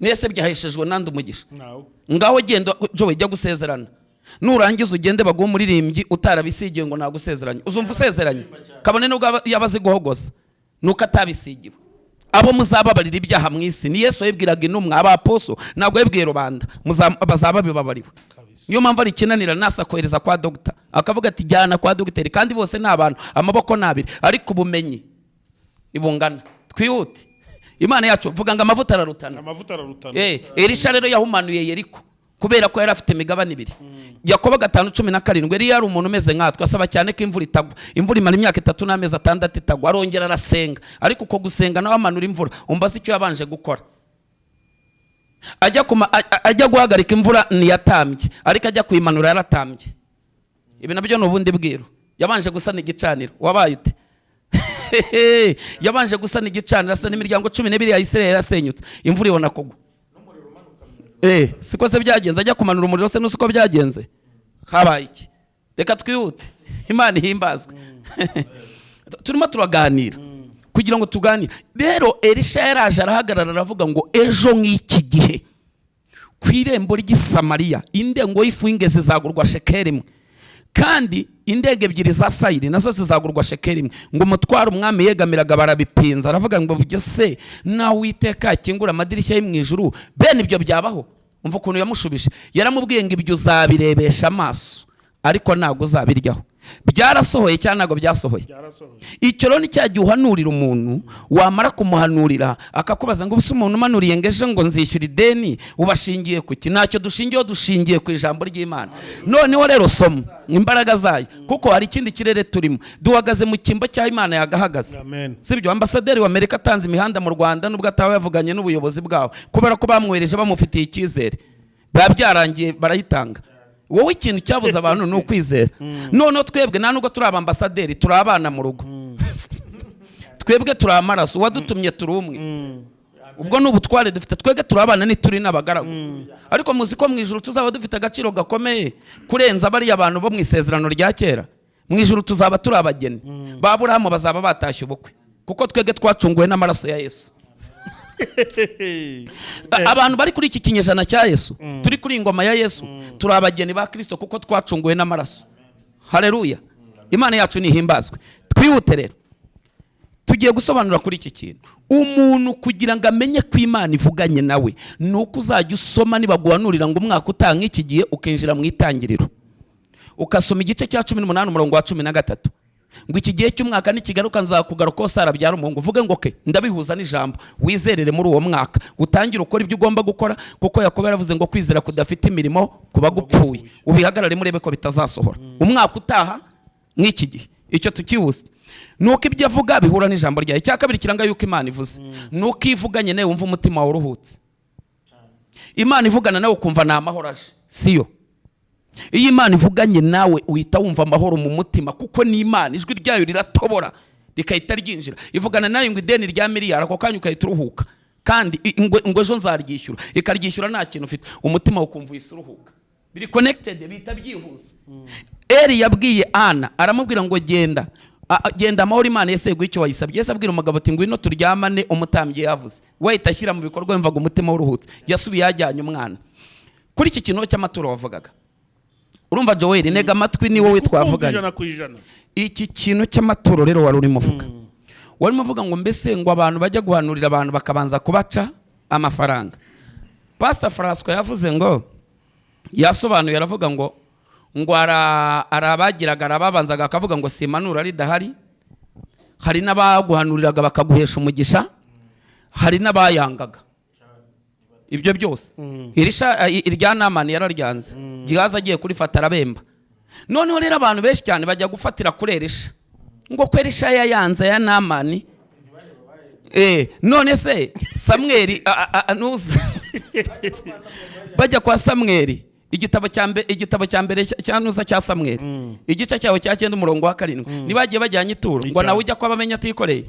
[SPEAKER 3] Nese byaheshejwe nandi umugisha. Ngaho genda jowe jya gusezerana. Nurangiza ugende baguha umuririmbyi utarabisigiye ngo nagusezeranye. Uzumva usezeranye. Kabone nubwo yabaze guhogoza. Nuko atabisigiwe. Abo muzababarira ibyaha mu isi. Ni Yesu yabwiraga intumwa abaposo, ntabwo yabwiye rubanda bazaba bibabariwe. Niyo mpamvu ari kinanira nasa kohereza kwa dogita, akavuga ati jyana kwa dogiteri, kandi bose ni abantu, amaboko nabiri, ariko ubumenyi ibungana. Twihute. Imana yacu vuga ngo amavuta ararutana. Elisha rero yahumanuye Yeriko kubera ko yari afite imigabane ibiri. Yakobo 5:17 yari yari umuntu umeze nkatwe, asaba cyane ko imvura itagwa. Imvura imara imyaka 3 n'amezi 6 itagwa, arongera arasenga. Ariko uko gusenga nawe amanura imvura, umbaza icyo yabanje gukora. Ajya guhagarika imvura ntiyatambye, ariko ajya kuyimanura yaratambye. Ibi nabyo ni ubundi bwiru. Yabanje gusana igicaniro. Wabaye ute? Yabanje gusana igicaniro, asana imiryango 12 ya Isirayeli yasenyutse, imvura ibona kugwa. Siko se byagenze, ajya kumanura umuriro se nusuko byagenze. Habaye iki? Reka twihute. Imana ihimbazwe. Turimo turaganira kugira ngo tuganire. Rero Elisha yaraje arahagarara aravuga ngo ejo nk'iki gihe ku irembo ry'i Samariya indengo y'ifu y'ingezi zagurwa shekeli imwe, kandi indege ebyiri za sayiri nazo zizagurwa shekeli imwe, ngo umutware umwami yegamiraga barabipinza, aravuga ngo byo se nawe Uwiteka akingura amadirishya yo mu ijuru bene ibyo byabaho? umva ukuntu yamushubije, yaramubwiye ngo ibyo uzabirebesha amaso ariko ntabwo uzabiryaho. Byarasohoye cyangwa ntabwo byasohoye? Icyo rero ni cya gihe uhanurira umuntu, wamara kumuhanurira akakubaza ngo ubuse umuntu umanuriye ngo ejo ngo nzishyura ideni, ubashingiye ku ki? Ntacyo dushingiyeho, dushingiye ku ijambo ry'Imana. Noneho rero soma imbaraga zayo, kuko hari ikindi kirere turimo, duhagaze mu cyimbo cya Imana yagahagaze. Sibyo? Ambasaderi w'Amerika atanze imihanda mu Rwanda nubwo atawe yavuganye n'ubuyobozi bwawo, kubera ko bamwohereje bamufitiye icyizere, byarangiye barayitanga. Wowe ikintu cyabuze abantu ni ukwizera. Noneho twebwe nta nubwo turi abambasaderi, turi abana mu rugo. Twebwe turi amaraso, uwadutumye turi umwe. Ubwo ni ubutware dufite, twebwe turi abana ntituri n'abagaragu. Ariko muzi ko mu ijuru tuzaba dufite agaciro gakomeye kurenza bariya abantu bo mu isezerano rya kera. Mu ijuru tuzaba turi abageni, ba Aburahamu bazaba batashye ubukwe, kuko twebwe twacunguwe n'amaraso ya Yesu. Abantu bari kuri iki kinyejana cya Yesu, turi kuri ingoma ya Yesu, turi abageni ba Kristo kuko twacunguwe n'amaraso. Haleluya, Imana yacu nihimbazwe. Twihute rero, tugiye gusobanura kuri iki kintu. Umuntu kugira ngo amenye ko Imana ivuganye nawe, nuko uzajya usoma niba guhanurira ngo umwaka utanga iki gihe, ukinjira mu itangiriro ukasoma igice cya 18 umurongo wa 13, ngo iki gihe cy'umwaka nikigaruka nzakugaruka Sara byara umuhungu. Uvuge ngo ke ndabihuza n'ijambo, wizerere muri uwo mwaka, utangira ukora ibyo ugomba gukora, kuko Yakobo yaravuze ngo kwizera kudafite imirimo kuba gupfuye. Ubihagarare murebe ko bitazasohora umwaka utaha nk'iki gihe. Icyo tukibuze nuko ibyo avuga bihura n'ijambo ryayo. Icya kabiri kiranga yuko Imana ivuze, nuko ivuganye nawe wumva umutima wawe uruhutse. Imana ivugana nawe ukumva nta mahoro aje, siyo? Iyo Imana ivuganye nawe uhita wumva amahoro mu mutima, kuko ni Imana, ijwi ryayo riratobora rikahita ryinjira. Ivugana nawe ngo ideni rya miliyari, ako kanya ukahita uruhuka, kandi ngo ejo nzaryishyura, ikaryishyura nta kintu ufite, umutima ukumva uhise uruhuka. Biri connected, bita byihuza. Eli yabwiye Ana, aramubwira ngo genda amahoro Imana yese guha icyo wayisabye. Yesu abwira umugabo ati ngwino turyamane, umutambyi yavuze, wahita ashyira mu bikorwa yumvaga umutima uruhutse, yasubiye yajyanye umwana. Kuri iki kintu cy'amaturo wavugaga, urumva Joel, nega amatwi ni wowe twavuganye. Iki kintu cy'amaturo rero wari urimo uvuga, warimo uvuga ngo mbese ngo abantu bajya guhanurira abantu bakabanza kubaca amafaranga. Pastor Fashwa yavuze ngo, yasobanuye aravuga ngo arabagiraga arababanzaga akavuga ngo simanura ari dahari, hari n'abaguhanuriraga bakaguhesha umugisha, hari n'abayangaga. Ibyo byose irya Namani yararyanze, Gihazi agiye kurifata arabemba. Noneho rero abantu benshi cyane bajya gufatira kuri Elisha, ngo ko Elisha yayanze ya Namani. None se Samweli nuza bajya kwa Samweli, igitabo cya mbere cyanuza cya Samweli, igice cyaho cya 9 umurongo wa 7, nibagiye bajyanye ituro ngo nawe ujya kwabamenya atikoreye.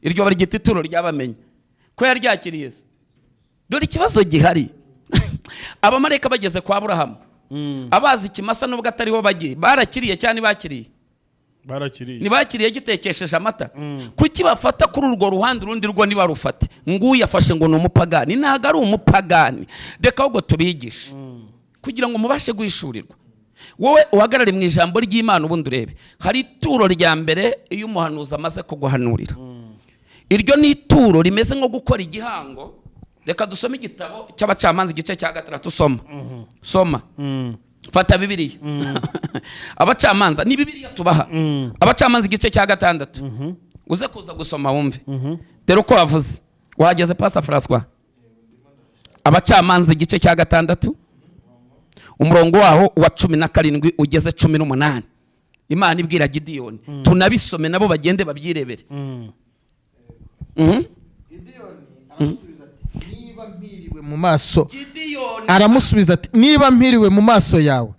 [SPEAKER 3] Iryo bari giti ituro ryabamenye ko yaryakiriye. Dore ikibazo gihari, abamarayika bageze kwa Aburahamu, abazi ikimasa nubwo atariho bagiye, barakiriye cyane bakiriye. Ntibakiriye gitekesheje amata. Kuki bafata kuri urwo ruhande urundi rwo ntibarufate? Nguyu yafashe ngo ni umupagani. Ntago ari umupagani, reka ahubwo tubigishe kugira ngo mubashe guhishurirwa. Wowe uhagarare mu ijambo ry'Imana, ubundi urebe. Hari ituro rya mbere iyo umuhanuzi amaze kuguhanurira. Iryo ni ituro rimeze nko gukora igihango. Reka dusome igitabo cy'Abacamanza igice cya 3, soma. Soma. Fata Bibiliya. Abacamanza ni Bibiliya tubaha. Abacamanza igice cya 6. Uze kuza gusoma wumve. Dero ko wavuze. Wahageze Pastor Fashwa. Abacamanza igice cya 6 umurongo waho wa 17 ugeze 18. Imana ibwira Gideyoni, tunabisome nabo bagende babyirebere.
[SPEAKER 2] Aramusubiza ati niba mpiriwe mu maso yawe,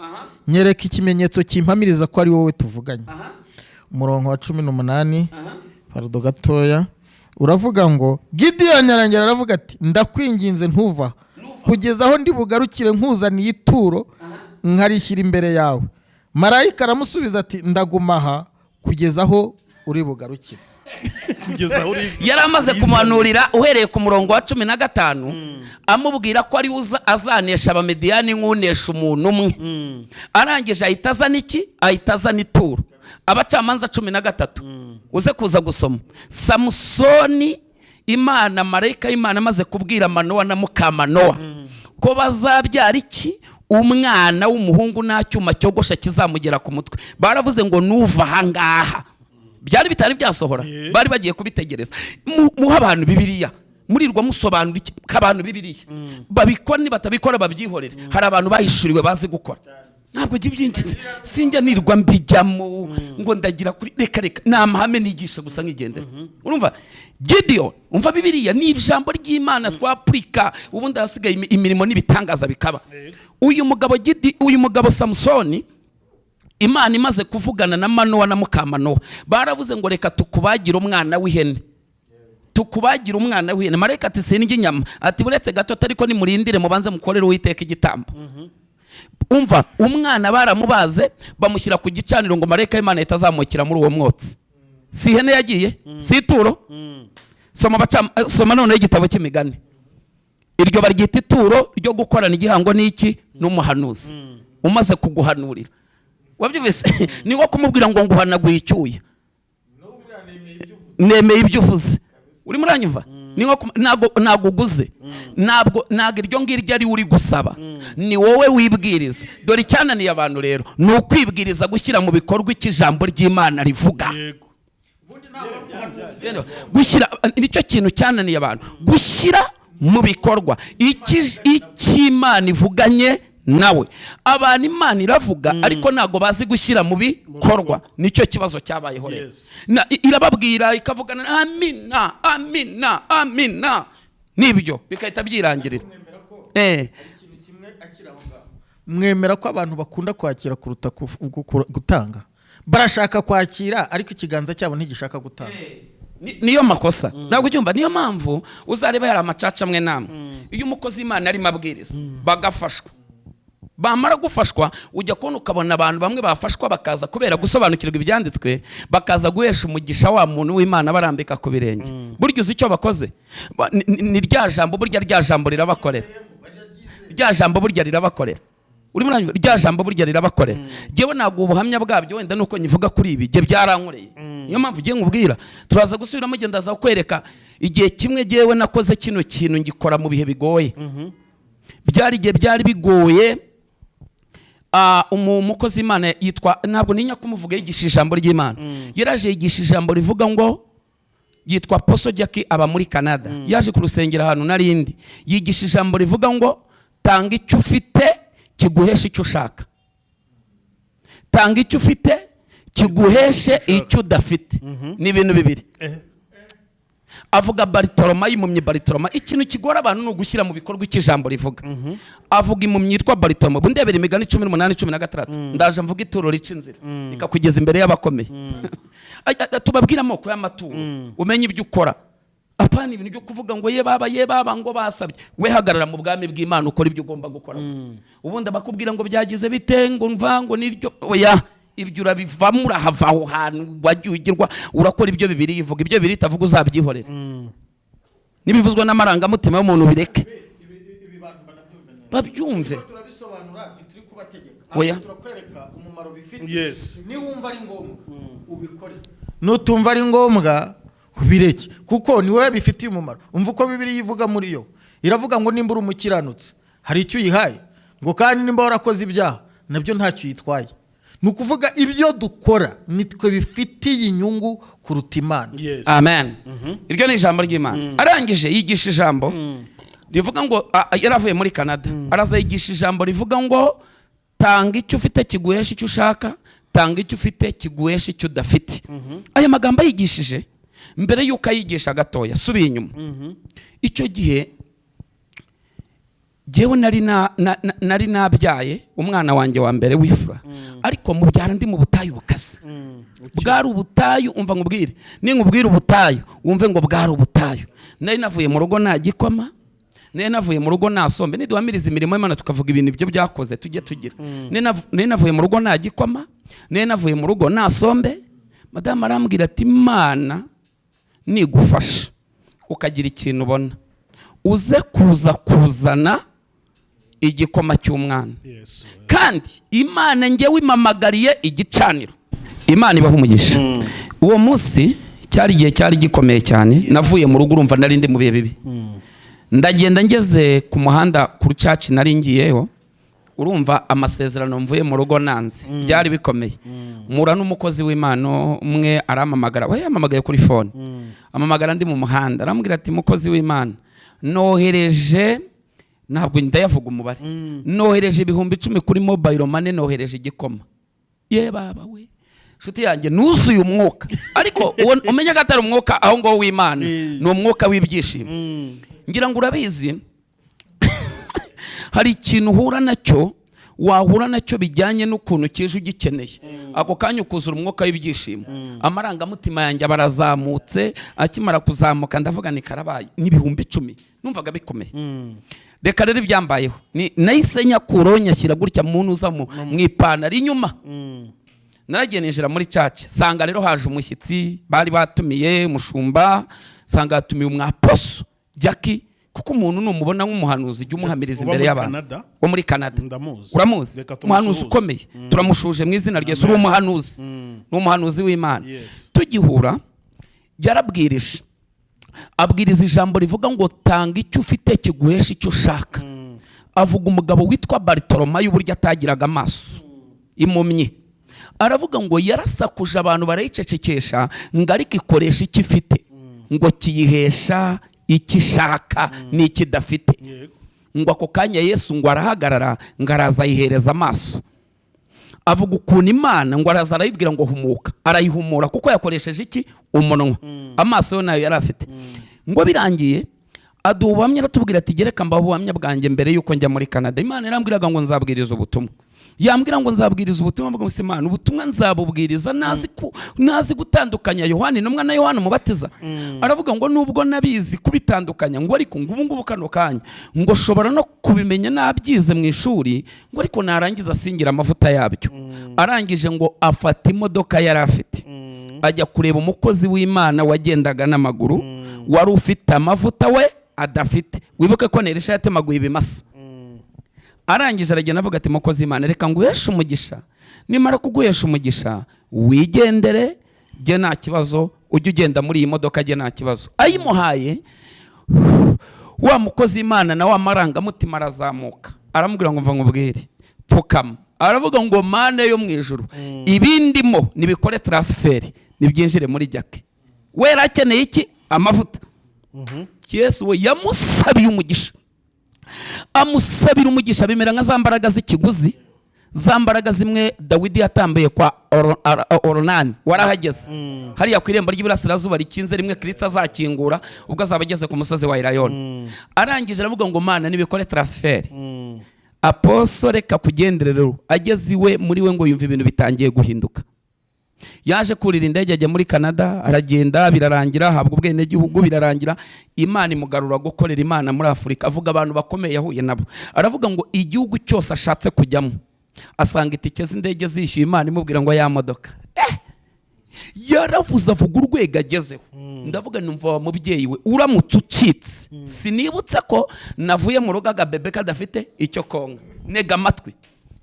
[SPEAKER 2] nyereka ikimenyetso kimpamiriza ko ari wowe tuvuganye. Umurongo wa 18, pardo gatoya, uravuga ngo Gideyoni arangera aravuga ati ndakwinginze ntuva kugeza aho ndi bugarukire nkuzaniye ituro nkarishyira imbere yawe. Marayika aramusubiza ati ndaguma aha kugeza aho uri bugarukire.
[SPEAKER 4] kugeza aho urizi
[SPEAKER 3] yari amaze kumuhanurira uhereye ku murongo wa 15 amubwira ko ari azanesha abamediyani nk'unesha umuntu umwe. Arangije ahita azana iki? Ahita azana ituro. Abacamanza 13 uze kuza gusoma. Samusoni, Imana, marayika y'Imana amaze kubwira Manowa na Mukamanowa ko bazabyara iki? Umwana w'umuhungu nta cyuma cyogosha kizamugera ku mutwe. Baravuze ngo nuva ahangaha. Byari bitari byasohora, bari bagiye kubitegereza. Muha abantu Bibiliya, murirwa musobanura iki k'abantu Bibiliya. Babikora ni batabikora babyihorere. Hari abantu bahishuriwe bazi gukora. Ntabwo byinjize sinjya nirwa mbijyamo ngo ndagira kuri reka namahame nigisha gusa nkigendera. Urumva Gideon, umva Bibiliya ni ijambo ry'Imana twapurika, ubundi hasigaye imirimo n'ibitangaza bikaba. Uyu mugabo Samusoni, Imana imaze kuvugana na Manowa na Mukamanowa, baravuze ngo reka tukubagira umwana w'ihene. Tukubagira umwana w'ihene. Marayika ati sinjye inyama, ati buretse gato ariko nimurindire mubanze mukorere Uwiteka igitambo. Umva umwana baramubaze bamushyira ku gicaniro ngo marayika y'Imana itazamukira muri uwo mwotsi. Si ihene yagiye, si ituro. Soma none igitabo cy'imigani. Iryo baryita ituro ryo gukorana igihango n'iki? N'umuhanuzi umaze kuguhanurira. Wabyumvise? Ni nko kumubwira ngo nguhanaguye icyuya. Nemeye ibyo uvuze. Uri muranyumva? Ni nko nago uguze. Ntabwo iryo ngiryo ari uri gusaba. Ni wowe wibwiriza. Dore icyananiye abantu rero ni ukwibwiriza gushyira mu bikorwa ikijambo ry'Imana rivuga. Gushyira nicyo kintu cyananiye abantu. Gushyira mu bikorwa icy'Imana ivuganye nawe. Abantu Imana iravuga ariko ntago bazi gushyira mu bikorwa. Nicyo kibazo cyabayeho rero. Irababwira ikavugana amina amina amina nibyo bikahita byirangirira.
[SPEAKER 2] Mwemera ko abantu bakunda kwakira kuruta gutanga? Barashaka kwakira ariko ikiganza cyabo ntigishaka gutanga.
[SPEAKER 3] Niyo makosa. Ntabwo cyumva niyo mpamvu uzareba yari amacaca amwe namwe. Iyo umukozi Imana ari mabwiriza bagafashwa, bamara gufashwa ujya kubona ukabona abantu bamwe bafashwa bakaza kubera gusobanukirwa ibyanditswe, bakaza guhesha umugisha wa muntu w'Imana barambika ku birenge. Burya uzi icyo bakoze? Ni rya jambo, burya rya jambo rirabakorera. Rya jambo burya rirabakorera. Uri muranyumva? Rya jambo burya rirabakorera. Jewe ntabwo ubuhamya bwabyo wenda nuko nyivuga kuri ibi je byarankoreye. Niyo mpamvu ugiye nkubwira turaza gusubiramo genda za kwereka igihe kimwe jewe nakoze kino kintu ngikora mu bihe bigoye. Byari igihe byari bigoye. Umukozi Imana yitwa, ntabwo ninya kumuvuga, yigisha ijambo ry'Imana. Yaraje yigisha ijambo rivuga ngo yitwa Poso Jackie, aba muri Canada. Yaje ku rusengero ahantu narindi, yigisha ijambo rivuga ngo tanga icyo ufite kiguheshe icyo ushaka. Tanga icyo ufite kiguheshe icyo udafite. Ni ibintu bibiri. Avuga Baritoroma, impumyi Baritoroma. Ikintu kigora abantu no gushyira mu bikorwa ikijambo rivuga. Avuga impumyi yitwa Baritoroma. Bundebera imigani 18-16. Ndaje mvuga ituro rica inzira ikakugeza imbere y'abakomeye. Tubabwira amoko y'amaturo umenye ibyo ukora. Apana ibintu byo kuvuga ngo ye baba ngo basabye. We hagarara mu bwami bw'Imana ukora ibyo ugomba gukora. Ubundi bakubwira ngo byagize bite ngo mvango niryo oya. Ibyo urabivamo urahava aho hantu wajyugirwa urakora ibyo bibiri yivuga, ibyo bibiri itavuga uzabyihorera. Nibivuzwa n'amarangamutima y'umuntu bireke babyumve.
[SPEAKER 2] Turabisobanura ituri kubategeka.
[SPEAKER 3] Oya,
[SPEAKER 2] turakwereka umumaro bifite.
[SPEAKER 4] Yes.
[SPEAKER 2] Ni wumva ari ngombwa ubikore, nutumva ari ngombwa ubireke, kuko ni wowe bifitiye umumaro. Umva uko Bibiliya ivuga muri yo. Iravuga ngo nimba uri umukiranutsi hari icyo uyihaye, ngo kandi nimba warakoze ibyaha nabyo ntacyo yitwaye. Nukuvuga ibyo dukora nitwe bifitiye inyungu kuruta Imana.
[SPEAKER 3] Amen. Iryo ni ijambo ry'Imana. Arangije yigisha ijambo rivuga ngo yaravuye muri Canada. Araza yigisha ijambo rivuga ngo tanga icyo ufite kiguhesha icyo ushaka, tanga icyo ufite kiguhesha icyo udafite. Aya magambo yigishije mbere yuko ayigisha gatoya subiye inyuma. Icyo gihe jewe nari nabyaye umwana wanjye wa mbere w'ifura, ariko mubyara ndi mu butayu bukaze. Bwari ubutayu, umva nkubwire, ninkubwira ubutayu wumve ngo bwari ubutayu. Nari navuye mu rugo nta gikoma, nari navuye mu rugo nta sombe. Niduhamiriza imirimo y'Imana tukavuga ibintu ibyo byakoze tujye tugira. Nari navuye mu rugo nta gikoma, nari navuye mu rugo nta sombe. Madamu arambwira ati Imana nigufasha ukagira ikintu ubona, uze kuza kuzana igikoma cy'umwana. Kandi Imana njyewe imamagariye igicaniro. Imana ibaha umugisha. Uwo munsi cyari igihe cyari gikomeye cyane, navuye mu rugo urumva nari ndi mu bihe bibi. Ndagenda ngeze ku muhanda ku rucaci nari ngiyeho, urumva amasezerano mvuye mu rugo nanze, byari bikomeye. Mura n'umukozi w'Imana umwe aramamagara, we yamamagaye kuri phone, amamagara ndi mu muhanda, arambwira ati mukozi w'Imana, nohereje, ntabwo ndayavuga umubare, nohereje 10,000 kuri mobile money, nohereje igikoma. Ye baba we, shuti yanjye nuzuye umwuka, ariko umenya ko atari umwuka aho ngo w'Imana, ni umwuka w'ibyishimo. Ngira ngo urabizi hari ikintu uhura nacyo, wahura nacyo bijyanye n'ukuntu kije ugikeneye, ako kanya ukuzura umwuka w'ibyishimo, amarangamutima yanjye barazamutse. Akimara kuzamuka ndavuga ni karabaye, ni 10,000, numvaga bikomeye. Reka rero ibyambayeho nahise nyakuraho nyashyira gutya muntu uza mu ipantaro inyuma. Naragiye ninjira muri church, sanga rero haje umushyitsi bari batumiye mushumba, sanga yatumiye umwaposo Jackie, kuko umuntu numubona nk'umuhanuzi jya umuhamiriza imbere y'abantu. Wo muri Canada, uramuzi, umuhanuzi ukomeye, turamushuje mu izina rye. Uri umuhanuzi, n'umuhanuzi w'Imana. Tugihura yarabwirije, abwiriza ijambo rivuga ngo tanga icyo ufite kiguhesha icyo ushaka. Avuga umugabo witwa Bartolomayo uburyo atagiraga amaso, impumyi. Aravuga ngo yarasakuje abantu barayicecekesha, ngo ariko ikoresha icyo ifite, ngo kiyihesha icyo ishaka n'ikidafite. Ngo ako kanya Yesu ngo arahagarara, ngo araza ayihereza amaso. Avuga ukuntu Imana ngo araza arayibwira ngo humuka, arayihumura kuko yakoresheje iki? Umunwa. Amaso yo nayo yari afite. Ngo birangiye aduha ubuhamya, aratubwira ati gereka mbaho ubuhamya bwanjye mbere yuko njya muri Canada. Imana yarambwiraga ngo nzabwiriza ubutumwa. Yambwira ngo nzabwiriza ubutumwa, mvuga ngo Imana ubutumwa nzabubwiriza nazi gutandukanya Yohani n'umwana na Yohana umubatiza. Aravuga ngo nubwo nabizi kubitandukanya, ngo ariko ngo ubu kano kanya ngo shobora no kubimenya nabyize mu ishuri, ngo ariko narangiza singira amavuta yabyo. Arangije ngo afata imodoka yari afite, ajya kureba umukozi w'Imana wagendaga n'amaguru, wari ufite amavuta we adafite. Wibuke ko Nerisha yatemaguye ibimasa. Arangije aragenda avuga ati mukozi w'Imana, reka nguheshe umugisha, nimara kuguhesha umugisha wigendere, jye nta kibazo, ujye ugenda muri iyi modoka, jye nta kibazo. Ayimuhaye, wa mukozi w'Imana na wa marangamutima arazamuka, aramubwira ngo mva nkubwire, pfukama. Aravuga ngo Mana yo mu ijuru, ibindimo nibikore transfer, nibyinjire muri Jackie. We yarakeneye iki? Amavuta. Yesu we yamusabiye umugisha, amusabira umugisha, bimera nka za mbaraga z'ikiguzi, za mbaraga zimwe Dawidi yatambaye kwa Oronani. Warahageze hariya ku irembo ry'Iburasirazuba rikinze, rimwe Kristo azakingura ubwo azaba ageze ku musozi wa Irayoni. Arangije aravuga ngo Mana nibikore transfer. Aposo reka kugenderero, ageze iwe muri we ngo yumva ibintu bitangiye guhinduka. Yaje kurira indege ajya muri Canada, aragenda birarangira, habwa ubwene gihugu birarangira. Imana imugarura gukorera Imana muri Afurika. Avuga abantu bakomeye yahuye nabo, aravuga ngo igihugu cyose ashatse kujyamo asanga itike z'indege zishyuye. Imana imubwira ngo ya modoka yaravuze, avuga urwego agezeho. Ndavuga numva wa mubyeyi we uramutse ucitse, sinibutse ko navuye mu rugo agabebe kadafite icyo konka. Nega amatwi,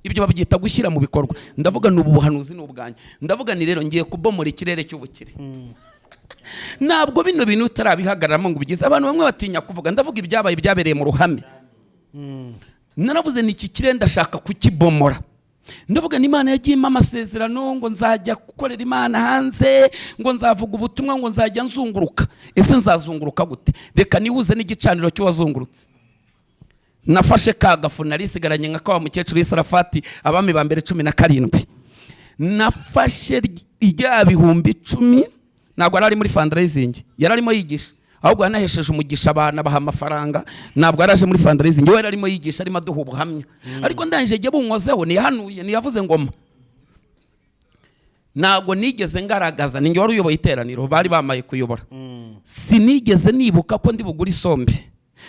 [SPEAKER 3] ibyo babyita gushyira mu bikorwa. Ndavuga ni ubuhanuzi n'ubwanjye. Ndavuga ni rero ngiye kubomora ikirere cy'ubukire. Ntabwo bino bintu utarabihagararamo ngo ubigize. Abantu bamwe batinya kuvuga. Ndavuga ibyabaye byabereye mu ruhame. Naravuze ni iki kirere ndashaka kukibomora. Ndavuga ni Imana yagiye impa amasezerano ngo nzajya gukorera Imana hanze, ngo nzavuga ubutumwa, ngo nzajya nzunguruka. Ese nzazunguruka gute? Reka nihuze n'igicaniro cy'uwazungurutse. Nafashe kagafu narisigaranye nka kwa mukecuru y'Isarafati, abami ba mbere 17. Nafashe rya 10,000, ntabwo ari muri fundraising, yararimo yigisha, ahubwo yanahesheje umugisha abana baha amafaranga. Ntabwo yaraje muri fundraising, we yararimo yigisha, arimo aduha ubuhamya. Ariko ndangije jye bunkozeho, nihanuye, niyavuze ngoma. Ntabwo nigeze ngaragaza, ninjye wari uyoboye iteraniro, bari bamaye kuyobora. Sinigeze nibuka ko ndi bugura isombe,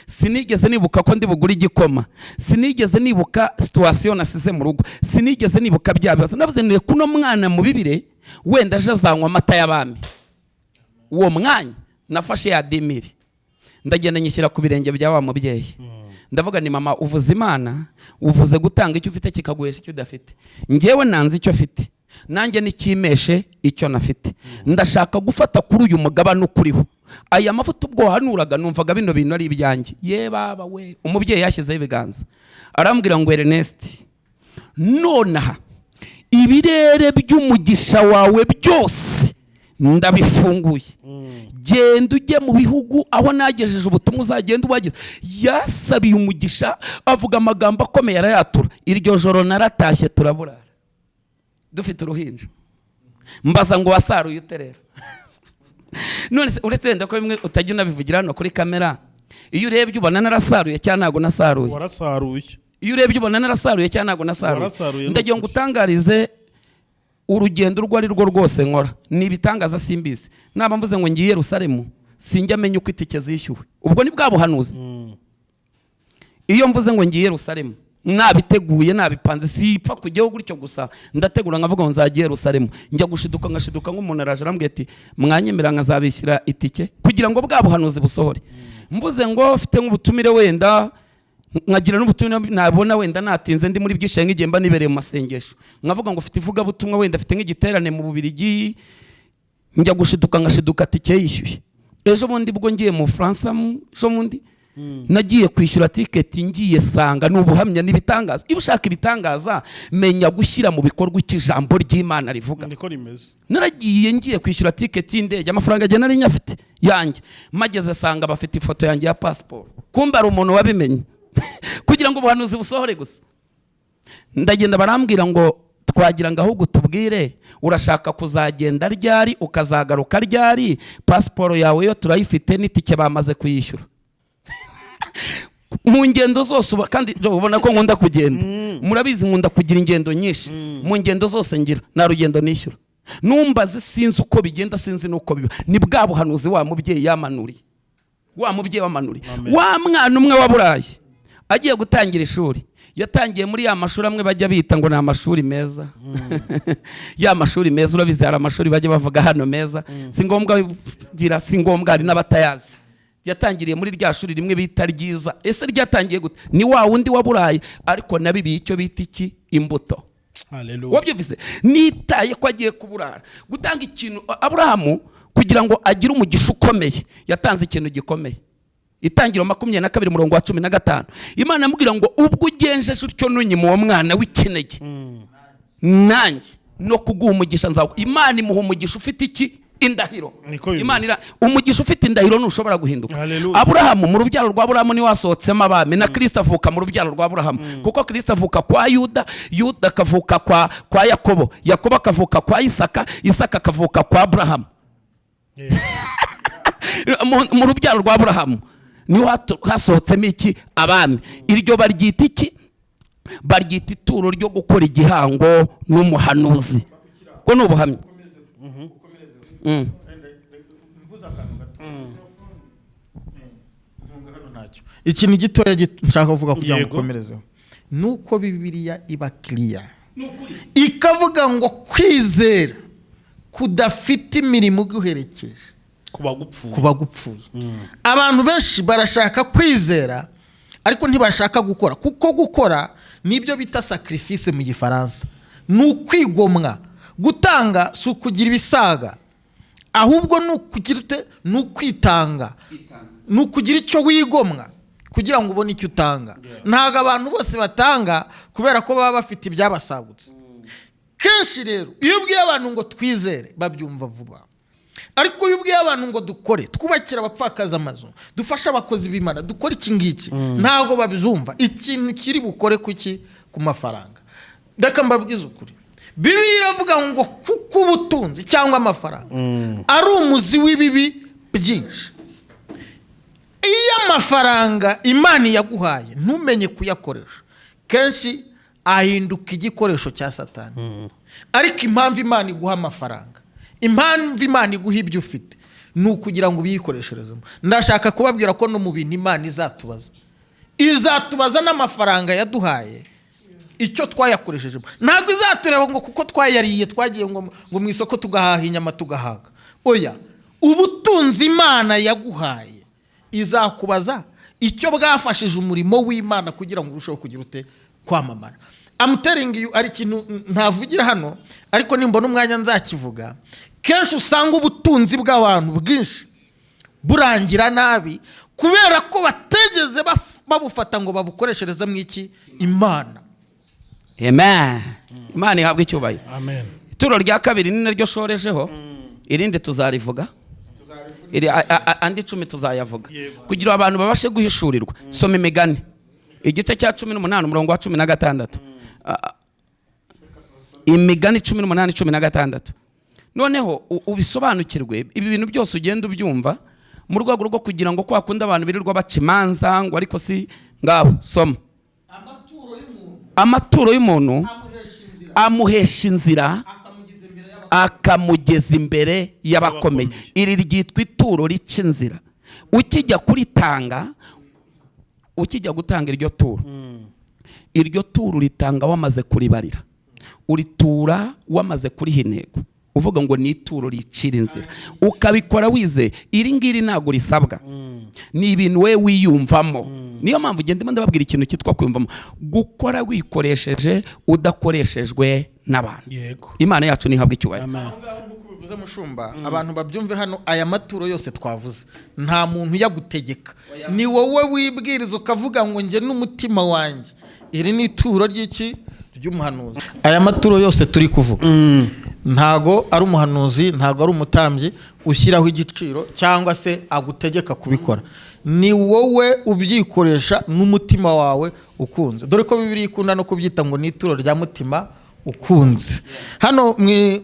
[SPEAKER 3] sinigeze nibuka ko ndi bugura igikoma, sinigeze nibuka situation nasize mu rugo, sinigeze nibuka byabibazo. Navuze ni kuno mwana mu bibire wenda aje azanywa amata y'abami, uwo mwanya nafashe ya 10,000 ndagenda nyishyira ku birenge bya wa mubyeyi. Ndavuga ni mama, uvuze Imana, uvuze gutanga icyo ufite kikaguhesha icyo udafite. Njyewe nanze icyo afite, nanjye nikimeshe icyo nafite. Ndashaka gufata kuri uyu mugabane ukuriho. Aya mafuta ubwo hanuraga numvaga bino bintu ari ibyanjye. Ye baba we, umubyeyi yashyizeho ibiganza arambwira ngo Ernest, nonaha ibirere by'umugisha wawe byose ndabifunguye. Genda ujye mu bihugu aho nagejeje ubutumwa, uzagenda ubageze. Yasabiye umugisha, avuga amagambo akomeye arayatura. Iryo joro naratashye turaburara dufite uruhinja. Mbaza ngo wasaruye ute rero? None se uretse wenda ko bimwe utajya unabivugira hano kuri kamera, iyo urebye ubona narasaruye cyangwa ntago nasaruye?
[SPEAKER 4] Warasaruye.
[SPEAKER 3] Iyo urebye ubona narasaruye cyangwa ntago nasaruye? Ndagiye ngo utangarize urugendo rwo ari rwo rwose nkora ni ibitangaza simbizi. Naba mvuze ngo ngiye Yerusalemu sinjya menya uko itike zishyuwe, ubwo ni bwa buhanuzi. Iyo mvuze ngo ngiye Yerusalemu nabiteguye nabipanze, sipfa kujyaho gutyo gusa. Ndategura nkavuga ngo nzagiye Yerusalemu, njya gushiduka ngashiduka nk'umuntu araje arambwiye ati mwanyemera nkazabishyira itike kugira ngo bwa buhanuzi busohore. Mvuze ngo ufite nk'ubutumire wenda nkagira n'ubutumire nabona wenda natinze ndi muri byishe nk'igihe mba nibereye mu masengesho, nkavuga ngo ufite ivuga butumwa wenda afite nk'igiterane mu Bubiligi, njya gushiduka ngashiduka tike yishyuye. Ejo bundi bwo ngiye mu France, ejo bundi nagiye kwishyura ticket, ngiye sanga n'ubuhamya n'ibitangaza. Iyo ushaka ibitangaza menya gushyira mu bikorwa ikijambo ry'Imana rivuga.
[SPEAKER 4] Ndiko rimeze.
[SPEAKER 3] Naragiye ngiye kwishyura ticket y'indege, amafaranga agena ari nyafite yanjye, mageze sanga bafite ifoto yanjye ya passport. Kumba ari umuntu wabimenye kugira ngo ubuhanuzi busohore gusa. Ndagenda barambwira ngo twagira ngo ahubwo tubwire urashaka kuzagenda ryari ukazagaruka ryari, passport yawe yo turayifite n'itike bamaze kuyishyura. Mu ngendo zose kandi ubona ko nkunda kugenda, murabizi nkunda kugira ingendo nyinshi. Mu ngendo zose ngira na rugendo nishyura. Numbaze sinzi uko bigenda, sinzi nuko biba. Ni bwa buhanuzi wa mubyeyi yamanuriye, wa mubyeyi wamanuriye. Wa mwana umwe wa Burayi agiye gutangira ishuri, yatangiye muri ya mashuri amwe bajya bita ngo ni amashuri meza. Ya mashuri meza urabizi hari amashuri bajya bavuga hano meza, si ngombwa gira, si ngombwa hari n'abatayazi. Yatangiriye muri rya shuri rimwe bita ryiza. Ese ryatangiye gute? Ni wa wundi wa Burayi ariko nabibi icyo bita iki imbuto.
[SPEAKER 4] Haleluya.
[SPEAKER 3] Wabyumvise? Nitaye ko agiye kuburara gutanga ikintu. Aburahamu kugira ngo agire umugisha ukomeye yatanze ikintu gikomeye. Itangiro 22:15 Imana amubwira ngo ubwo ugenjeje utyo nunyima uwo mwana w'ikinege nanjye no kuguha umugisha nzawe. Imana imuha umugisha ufite iki indahiro. Imana umugisha ufite indahiro ntushobora guhinduka. Aburahamu mu rubyaro rwa Aburahamu ni wasohotsemo abami, na Kristo avuka mu rubyaro rwa Aburahamu, kuko Kristo avuka kwa Yuda, Yuda akavuka kwa Yakobo, Yakobo akavuka kwa Isaka, Isaka akavuka kwa Aburahamu. Mu rubyaro rwa Aburahamu niho hasohotsemo iki abami. Iryo baryita iki? Baryita ituro ryo gukora igihango n'umuhanuzi. Ko n'ubuhamya.
[SPEAKER 2] Ikintu gitoya nshaka kuvuga kugira ngo ukomerezeho nuko Bibiliya iba clear ikavuga ngo kwizera kudafite imirimo guherekeje kuba gupfuye. Abantu benshi barashaka kwizera ariko ntibashaka gukora, kuko gukora nibyo bita sacrifice mu Gifaransa. Nukwigomwa. Gutanga si ukugira ibisaga, ahubwo nukwitanga, nukugira icyo wigomwa kugira ngo ubone icyo utanga. Ntago abantu bose batanga kubera ko baba bafite ibyabasagutse. Kenshi rero iyo ubwiye abantu ngo twizere babyumva vuba, ariko iyo ubwiye abantu ngo dukore, twubakira abapfakaza amazu, dufasha abakozi b'Imana, dukora iki ngiki, ntago babyumva. Ikintu kiri bukore kuki ku mafaranga. Ndaka mbabwiza ukuri, Bibiliya iravuga ngo kuko ubutunzi cyangwa amafaranga ari umuzi w'ibibi byinshi. Iyo amafaranga Imana yaguhaye ntumenye kuyakoresha, kenshi ahinduka igikoresho cya Satani. Ariko impamvu Imana iguha amafaranga, impamvu Imana iguha ibyo ufite, ni ukugira ngo ubiyikoresherezemo. Ndashaka kubabwira ko no mu bintu Imana izatubaza n'amafaranga yaduhaye icyo twayakoreshejemo. Ntabwo izatureba ngo kuko twayariye twagiye ngo mu isoko tugahaha inyama tugahaga. Oya, ubutunzi Imana yaguhaye izakubaza icyo bwafashije umurimo w'Imana kugira ngo urusheho kugira ute kwamamara. I'm telling you, ari ikintu ntavugira hano ariko nimbona umwanya nzakivuga. Kenshi usanga ubutunzi bw'abantu bwinshi burangira nabi kubera ko bategeze babufata ngo babukoreshereze mu iki Imana.
[SPEAKER 3] Amen. Imana ihabwe icyubahiro.
[SPEAKER 4] Amen.
[SPEAKER 3] Ituro rya kabiri ni naryo shorejeho, irindi tuzarivuga, andi 10 tuzayavuga kugira abantu babashe guhishurirwa. Soma Imigani igice cya 18 umurongo wa 16. Imigani 18:16. Noneho ubisobanukirwe ibi bintu byose ugenda ubyumva mu rwego rwo kugira ngo kwakunda abantu birirwa baca imanza ngo ariko si ngabo. Soma. Amaturo y'umuntu amuhesha inzira akamugeza imbere y'abakomeye. Iri ryitwa ituro rica inzira. Ukijya gutanga iryo turo ritanga wamaze kuribarira, uritura wamaze kuriha intego, uvuga ngo ni ituro ricira inzira, ukabikora wize. Iri ngiri ntabwo risabwa, ni ibintu we wiyumvamo. Niyo mpamvu ugenda ndababwira ikintu cyitwa kwiyumvamo, gukora wikoresheje udakoreshejwe n'abantu. Imana yacu nihabwe icyubahiro.
[SPEAKER 2] Bivuze mushumba, abantu babyumve hano, aya maturo yose twavuze nta muntu yagutegeka, ni wowe wibwiriza ukavuga ngo nge n'umutima wanjye. Iri ni ituro ry'iki ry'umuhanuzi. Aya maturo yose turi kuvuga ntago ari umuhanuzi, ntago ari umutambyi ushyiraho igiciro cyangwa se agutegeka kubikora. Ni wowe ubyikoresha n'umutima wawe ukunze. Dore ko Bibiliya ikunda no kubyita ngo ni ituro rya mutima ukunze. Hano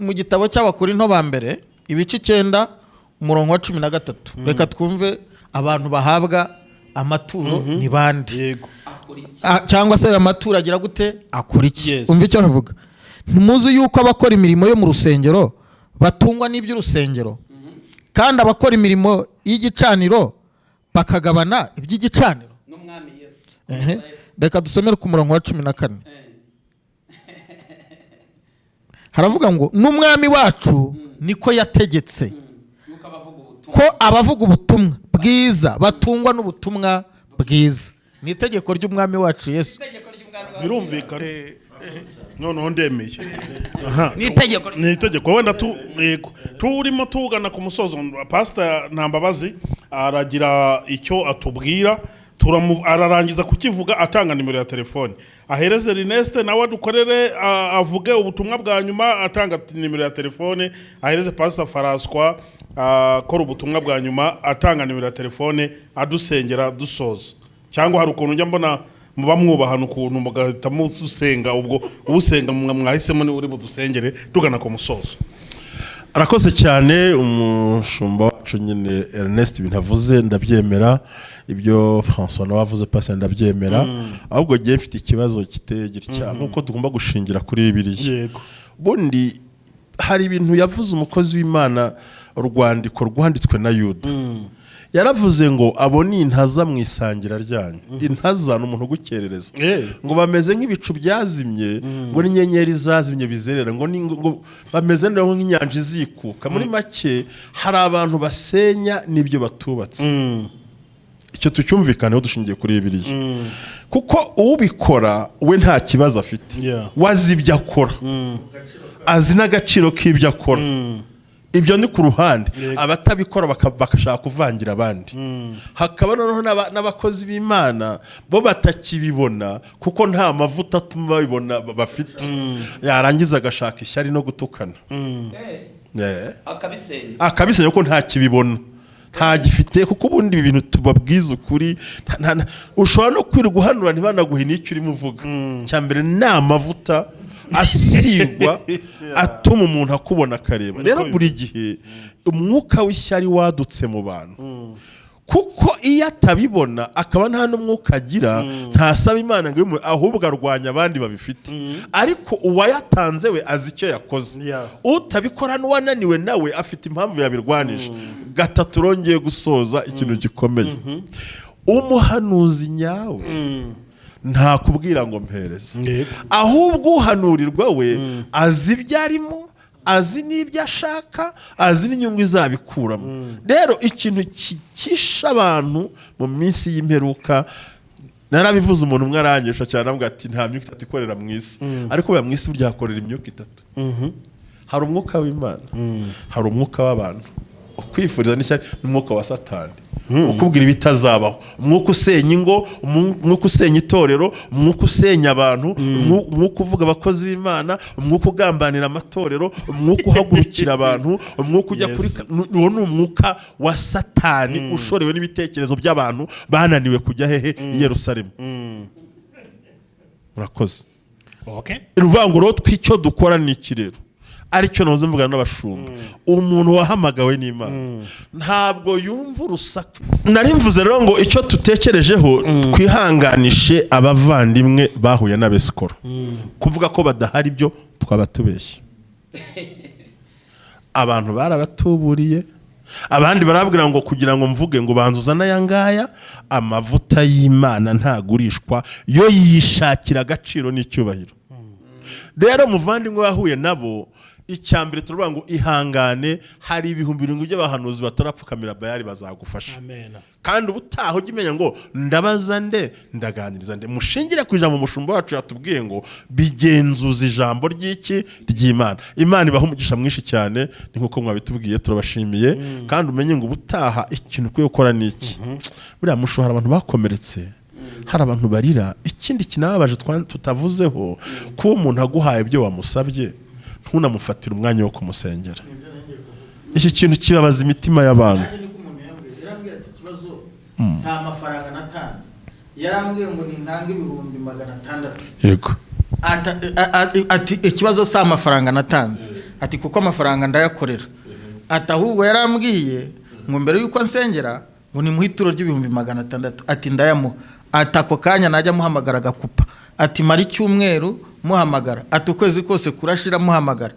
[SPEAKER 2] mu gitabo cy'Abakorinto ba mbere ibice 9 umurongo wa 13, reka twumve abantu bahabwa amaturo ni bande, cyangwa se amaturo agira gute akurikiye. Umva icyo avuga. Ntimuzi yuko abakora imirimo yo mu rusengero batungwa n'iby'urusengero, kandi abakora imirimo y'igicaniro bakagabana iby'igicaniro n'umwami Yesu. Reka dusomere ku murongo wa 14. Haravuga ngo n'umwami wacu niko yategetse ko abavuga ubutumwa bwiza batungwa n'ubutumwa bwiza. Ni itegeko ry'umwami wacu Yesu.
[SPEAKER 4] Birumvikana. Noneho ndemeye.
[SPEAKER 3] Ni itegeko
[SPEAKER 4] wenda turimo tugana ku musozo. Pastor Ntambabazi aragira icyo atubwira, ararangiza kukivuga atanga nimero ya telefone. Ahereze Ernest nawe dukorere avuge ubutumwa bwa nyuma, atanga nimero ya telefone. Ahereze Pastor Fashwa akora ubutumwa bwa nyuma, atanga nimero ya telefone, adusengera dusoza. Cyangwa hari ukuntu njya mbona muba mwubahana ukuntu mugahita musenga, ubwo ubusenga mwahisemo ni uri budusengere tugana ku musozo.
[SPEAKER 1] Arakoze cyane umushumba wacu nyine Ernest bintavuze, ndabyemera. Ibyo François nawe avuze pasi ndabyemera. Ahubwo giye mfite ikibazo kitegira cyane nkuko tugomba gushingira kuri Bibiliya. Bundi hari ibintu yavuze umukozi w'Imana, urwandiko rwanditswe na Yuda. Yaravuze ngo abo ni intaza mu isangira ryanyu. Intaza ni umuntu gukerereza, ngo bameze nk'ibicu byazimye, ngo n'inyenyeri zazimye bizerera, ngo bameze nk'inyanja izikuka. Muri make hari abantu basenya n'ibyo batubatse. Icyo tucyumvikaneho dushingiye kuri Bibiliya, kuko ubikora we nta kibazo afite, wazi ibyo akora, azi n'agaciro k'ibyo akora. Ibyo ni ku ruhande. Abatabikora bakashaka kuvangira abandi. Hakaba noneho n'abakozi b'Imana bo batakibibona kuko nta mavuta atuma babibona bafite. Yarangiza agashaka ishyari no gutukana, akabisenya ko nta kibibona, nta gifite. Kuko ubundi ibi bintu tubabwiza ukuri, ushobora no kwirirwa uhanura ntibanaguhe n'icyo urimo uvuga. Cyambere nta mavuta asigwa atuma umuntu akubona akareba. Rero buri gihe umwuka w'ishyari wadutse mu bantu, kuko iyo atabibona akaba nta n'umwuka agira, ntasaba Imana ngo ahubwo arwanya abandi babifite. Ariko uwayatanze we azi icyo yakoze. Utabikora n'uwananiwe nawe afite impamvu yabirwanije. Gatatu rongeye gusoza ikintu gikomeye. Umuhanuzi nyawe nta kubwira ngo mpereze, ahubwo uhanurirwa we azi ibyo arimo, azi n'ibyo ashaka, azi n'inyungu izabikuramo. Rero ikintu kikisha abantu mu minsi y'imperuka, narabivuze umuntu umwe arangisha cyane avuga ati nta myuka itatu ikorera mu isi, ariko mu isi burya hakorera imyuka itatu. Hari umwuka w'Imana, hari umwuka w'abantu, ukwifuriza n'ishyari n'umwuka wa Satani, ukubwira ibitazabaho, umwuka usenya ingo, umwuka usenya itorero, umwuka usenya abantu, umwuka uvuga abakozi b'Imana, umwuka ugambanira amatorero, umwuka uhagurukira abantu, umwuka ujya kuri uwo ni umwuka wa Satani ushorewe n'ibitekerezo by'abantu bananiwe kujya hehe i Yerusalemu. Murakoze. Uruvanguro tw'icyo dukora ni iki rero? Aricyo nahoze mvugana n'abashumba, umuntu wahamagawe n'Imana ntabwo yumva urusaku. Nari mvuze rero ngo icyo tutekerejeho, twihanganishe abavandimwe bahuye n'abesikoro. Kuvuga ko badahari byo twaba tubeshye. Abantu barabatuburiye, abandi barabwira ngo kugira ngo mvuge ngo banzuza n'aya ngaya, amavuta y'Imana ntagurishwa, yo yishakira agaciro n'icyubahiro. Rero muvandimwe wahuye nabo, icyambere turavuga ngo ihangane, hari ibihumbi 7 by'abahanuzi batarapfukamira Bayali bazagufasha. Kandi ubutaha ujye umenya ngo ndabaza nde, ndaganiriza nde. Mushingire ku ijambo umushumba wacu yatubwiye ngo bigenzuza ijambo ry'iki ry'Imana. Imana ibaha umugisha mwinshi cyane, ni nkuko mwabitubwiye, turabashimiye. Kandi umenye ngo ubutaha ikintu ukwiye gukora ni iki. Buriya musho hari abantu bakomeretse, hari abantu barira. Ikindi kinababaje tutavuzeho, kuba umuntu aguhaye ibyo wamusabye ntunamufatira umwanya wo kumusengera. Iki kintu kibabaza imitima y'abantu.
[SPEAKER 2] Si amafaranga natanze, yarambwiye ngo nintange 600.
[SPEAKER 1] Yego.
[SPEAKER 2] Ati ikibazo si amafaranga natanze, ati kuko amafaranga ndayakorera. Ati ahubwo yarambwiye ngo mbere yuko nsengera ngo ni muhituro ry'600. Ati ndayamuha. Ati ako kanya najya muhamagara agakupa. Ati mari cyumweru muhamagara. Ati ukwezi kose kurashira muhamagara.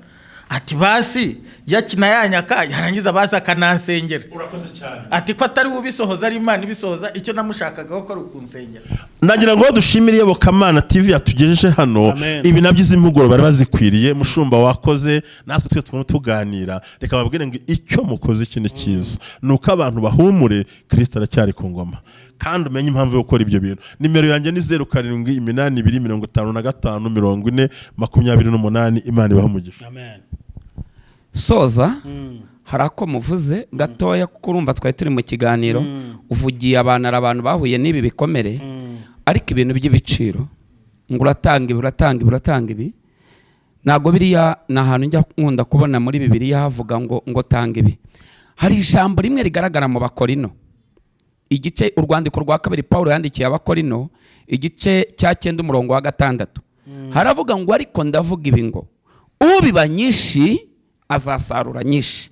[SPEAKER 2] Ati basi yakina yanyaka yarangiza basi akanansengera.
[SPEAKER 1] Urakoze cyane.
[SPEAKER 2] Ati ko atari ubisohoza ari Imana ibisohoza, icyo namushakaga ko ari ukunsengera.
[SPEAKER 1] Nagira ngo dushimire Iyobokamana TV yatugejeje hano. Ibi nabyize impuguro bari bazikwiriye. Mushumba wakoze, natwe twe twumva tuganira. Reka babwire ngo icyo mukoze ikintu cyiza nuko abantu bahumure, Kristo aracyari ku ngoma. Kandi umenye impamvu yo gukora ibyo bintu. Nimero yanjye ni 0782554028. Imana ibaha umugisha.
[SPEAKER 4] Amen.
[SPEAKER 3] Soza hari ako muvuze gatoya, kuko urumva twari turi mu kiganiro, uvugiye abantu bahuye n'ibi bikomere, ariko ibintu by'ibiciro ngo uratanga ibi ntago biriya. Ni ahantu njya nkunda kubona muri Bibiliya havuga ngo tanga ibi. Hari ijambo rimwe rigaragara mu Bakorino, igice urwandiko rwa 2 Paulo yandikiye Abakorino, igice cya 9:6, haravuga ngo ariko ndavuga ibi ngo ubiba nyinshi azasarura nyinshi,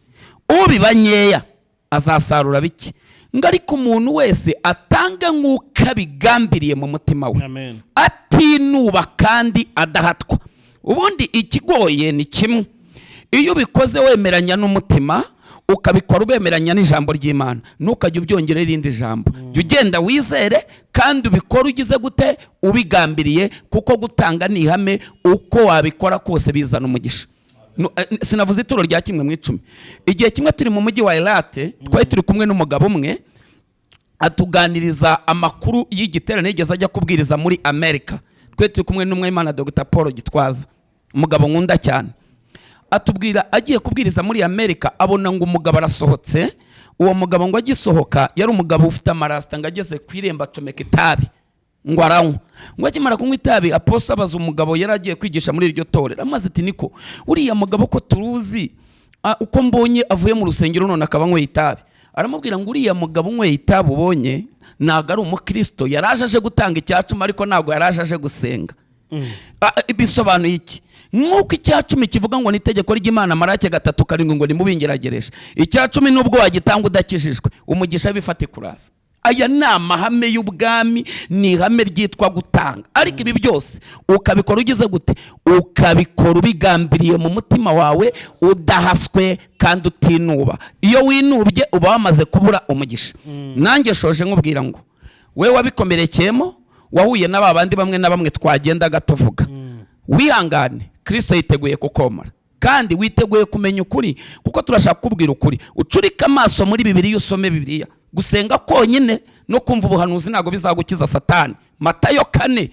[SPEAKER 3] ubiba nkeya azasarura bike. Ngo ariko umuntu wese atanga nk'uko abigambiriye mu mutima we, atinuba kandi adahatwa. Ubundi ikigoye ni kimwe, iyo ubikoze wemeranya n'umutima, ukabikora ubemeranya n'ijambo ry'Imana, ntukajya ubyongerera irindi jambo. Jya ugenda wizere kandi ubikora ugize gute, ubigambiriye, kuko gutanga ni ihame. Uko wabikora kose bizana umugisha. Sinavuze ituro rya 1/10. Igihe kimwe turi mu mujyi wa Elate, twari turi kumwe n'umugabo umwe atuganiriza amakuru y'igiterane yigeze ajya kubwiriza muri Amerika. Twari turi kumwe n'umwe Imana Dr. Paul Gitwaza, umugabo nkunda cyane. Atubwira agiye kubwiriza muri Amerika, abona ngo umugabo arasohotse. Uwo mugabo ngo agisohoka yari umugabo ufite amarasta, ngo ageze ku irembo acomeka itabi ngo aranywa. Ngo akimara kunywa itabi, aposto abaza umugabo yari agiye kwigisha muri iryo torero, amaze ati niko uriya mugabo ko turuzi uko mbonye avuye mu rusengero none akaba anyweye itabi. Aramubwira ngo uriya mugabo unyweye itabi ubonye ntago ari umukristo, yaraje aje gutanga icyacuma, ariko ntago yaraje aje gusenga. Bisobanuye iki? Nk'uko icyacumi kivuga ngo nitegeko ry'Imana Maraki 3:7 ngo nimubingeragereshe. Icyacumi nubwo wagitanga udakijijwe, umugisha bifate kuraza. Aya ni amahame y'ubwami, ni ihame ryitwa gutanga. Ariko ibi byose ukabikora ugize gute, ukabikora ubigambiriye mu mutima wawe, udahaswe kandi utinuba. Iyo winubye uba wamaze kubura umugisha. Nanjye shoje nkubwira ngo we wabikomerekeyemo, wahuye n'abandi bamwe na bamwe twagendaga tuvuga, wihangane, Kristo yiteguye kukomora. kandi witeguye kumenya ukuri, kuko turashaka kubwira ukuri. Ucurika amaso muri Bibiliya, usome Bibiliya. Gusenga konyine no kumva ubuhanuzi ntabwo bizagukiza Satani. Matayo 4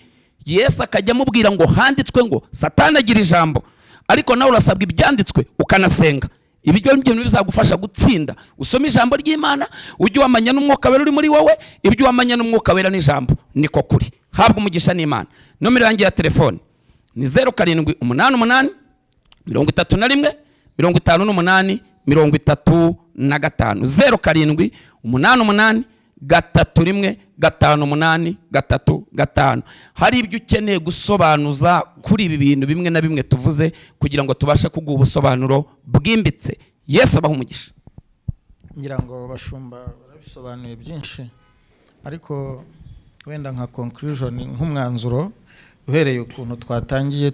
[SPEAKER 3] Yesu akajya amubwira ngo handitswe ngo Satani agira ijambo, ariko nawe urasabwa ibyanditswe ukanasenga. Ibyo bintu bizagufasha gutsinda. Usome ijambo ry'Imana, ujye wamanya n'umwuka wera uri muri wowe, ibyo wamanya n'umwuka wera n'ijambo niko kuri. Habwa umugisha n'Imana. Nomero yanjye ya telefone ni 0788 31 58 35 0788 31 58 Hari ibyo ukeneye gusobanuza kuri ibi bintu bimwe na bimwe tuvuze, kugira ngo tubashe kuguha ubusobanuro bwimbitse. Yesu abaha umugisha.
[SPEAKER 2] ngira ngo bashumba barabisobanuye byinshi, ariko wenda nka conclusion, nk'umwanzuro, uhereye ukuntu twatangiye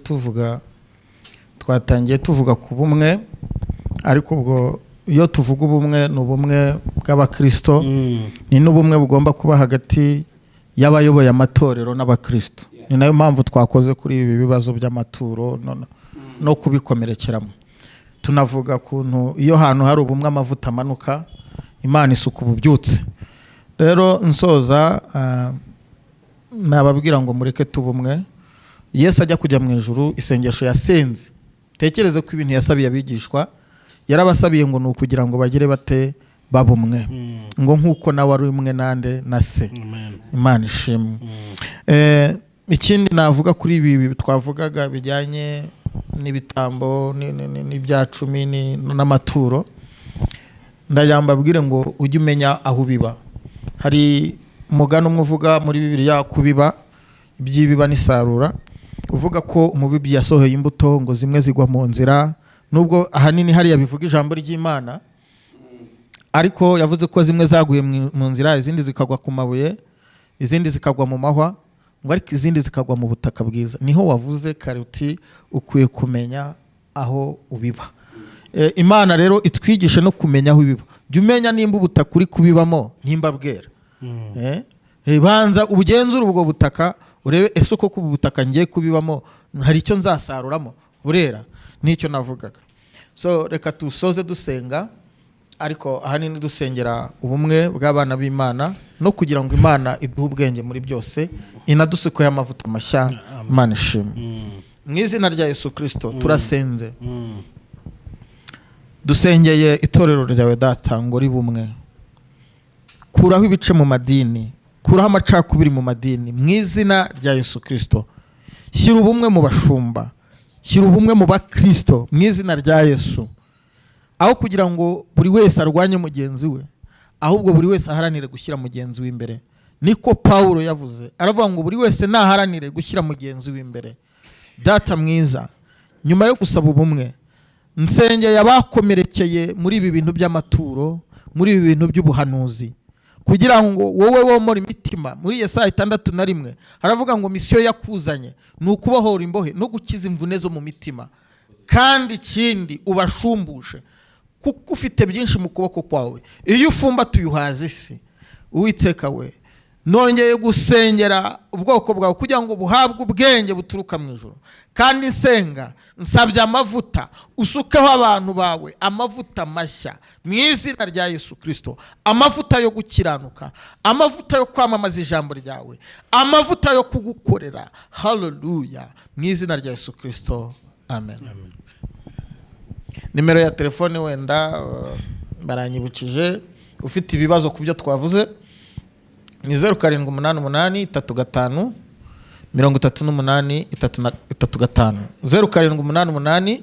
[SPEAKER 2] tuvuga ku bumwe, ariko ubwo iyo tuvuga ubumwe ni ubumwe bw'abakristo, ni n'ubumwe bugomba kuba hagati y'abayoboye amatorero n'abakristo. Ni nayo mpamvu twakoze kuri ibi bibazo by'amaturo no kubikomerekeramo. Tunavuga kuntu iyo hantu hari ubumwe amavuta amanuka, Imana isuka ububyutse. Rero nsoza nababwira ngo mureke tubumwe. Yesu ajya kujya mu ijuru, isengesho yasenze, tekereze ko ibintu yasabiye abigishwa, yarabasabiye ngo ni ukugira ngo bagire bate babumwe, ngo nk'uko nawe ari umwe nande na se. Imana ishimwe. Ikindi navuga kuri ibi twavugaga bijyanye n'ibitambo n'ibya cumi n'amaturo, ndayambabwire ngo ujye umenya aho biba. Hari umugani umwe uvuga muri Bibiliya kubiba iby'ibiba n'isarura, uvuga ko umubibyi yasohoye imbuto ngo zimwe zigwa mu nzira, nubwo ahanini hariya bivuga ijambo ry'Imana, ariko yavuze ko zimwe zaguye mu nzira, izindi zikagwa ku mabuye, izindi zikagwa mu mahwa, ngo ariko izindi zikagwa mu butaka bwiza. Niho wavuze karuti ukwiye kumenya aho ubiba. Imana rero itwigishe no kumenya aho ubiba. Jya umenya nimba ubutaka uri kubibamo nimba bwera. Banza ubugenzura ubwo butaka, urebe ese koko ubu butaka ngiye kubibamo hari icyo nzasaruramo burera. Nicyo navugaga. So reka tusoze dusenga, ariko ahanini dusengera ubumwe bw'abana b'Imana, no kugira ngo Imana iduhe ubwenge muri byose, inadusukeho amavuta mashya. Imana ishimwe. Mu izina rya Yesu Kristo turasenze, dusengeye itorero ryawe Data ngo ribumwe. Kuraho ibice mu madini, kuraho amacakubiri mu madini, mu izina rya Yesu Kristo. Shyira ubumwe mu bashumba, shyira ubumwe mu bakristo mu izina rya Yesu. Aho kugira ngo buri wese arwanye mugenzi we, ahubwo buri wese aharanire gushyira mugenzi we imbere. Niko Paulo yavuze, aravuga ngo buri wese naharanire gushyira mugenzi we imbere. Data mwiza, nyuma yo gusaba ubumwe, nsengeye abakomerekeye muri ibi bintu by'amaturo, muri ibi bintu by'ubuhanuzi, kugira ngo wowe womora imitima. Muri Yesaya 6:1 haravuga ngo misiyo yakuzanye ni ukubohora imbohe no gukiza imvune zo mu mitima, kandi ikindi ubashumbushe, kuko ufite byinshi mu kuboko kwawe. Iyo ufumba tuyuhaza isi. Uwiteka we, nongeye gusengera ubwoko bwawe kugira ngo buhabwe ubwenge buturuka mu ijuru, kandi nsenga nsabye amavuta, usukeho abantu bawe amavuta mashya mu izina rya Yesu Kristo. Amavuta yo gukiranuka, amavuta yo kwamamaza ijambo ryawe, amavuta yo kugukorera. Haleluya, mu izina rya Yesu Kristo. Amen. Nimero ya telefone wenda baranyibukije, ufite ibibazo ku byo twavuze ni 0788 35 38 35 0788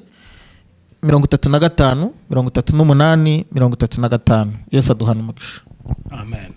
[SPEAKER 2] 35 38 35. Yesu aduhana umugisha.
[SPEAKER 4] Amen.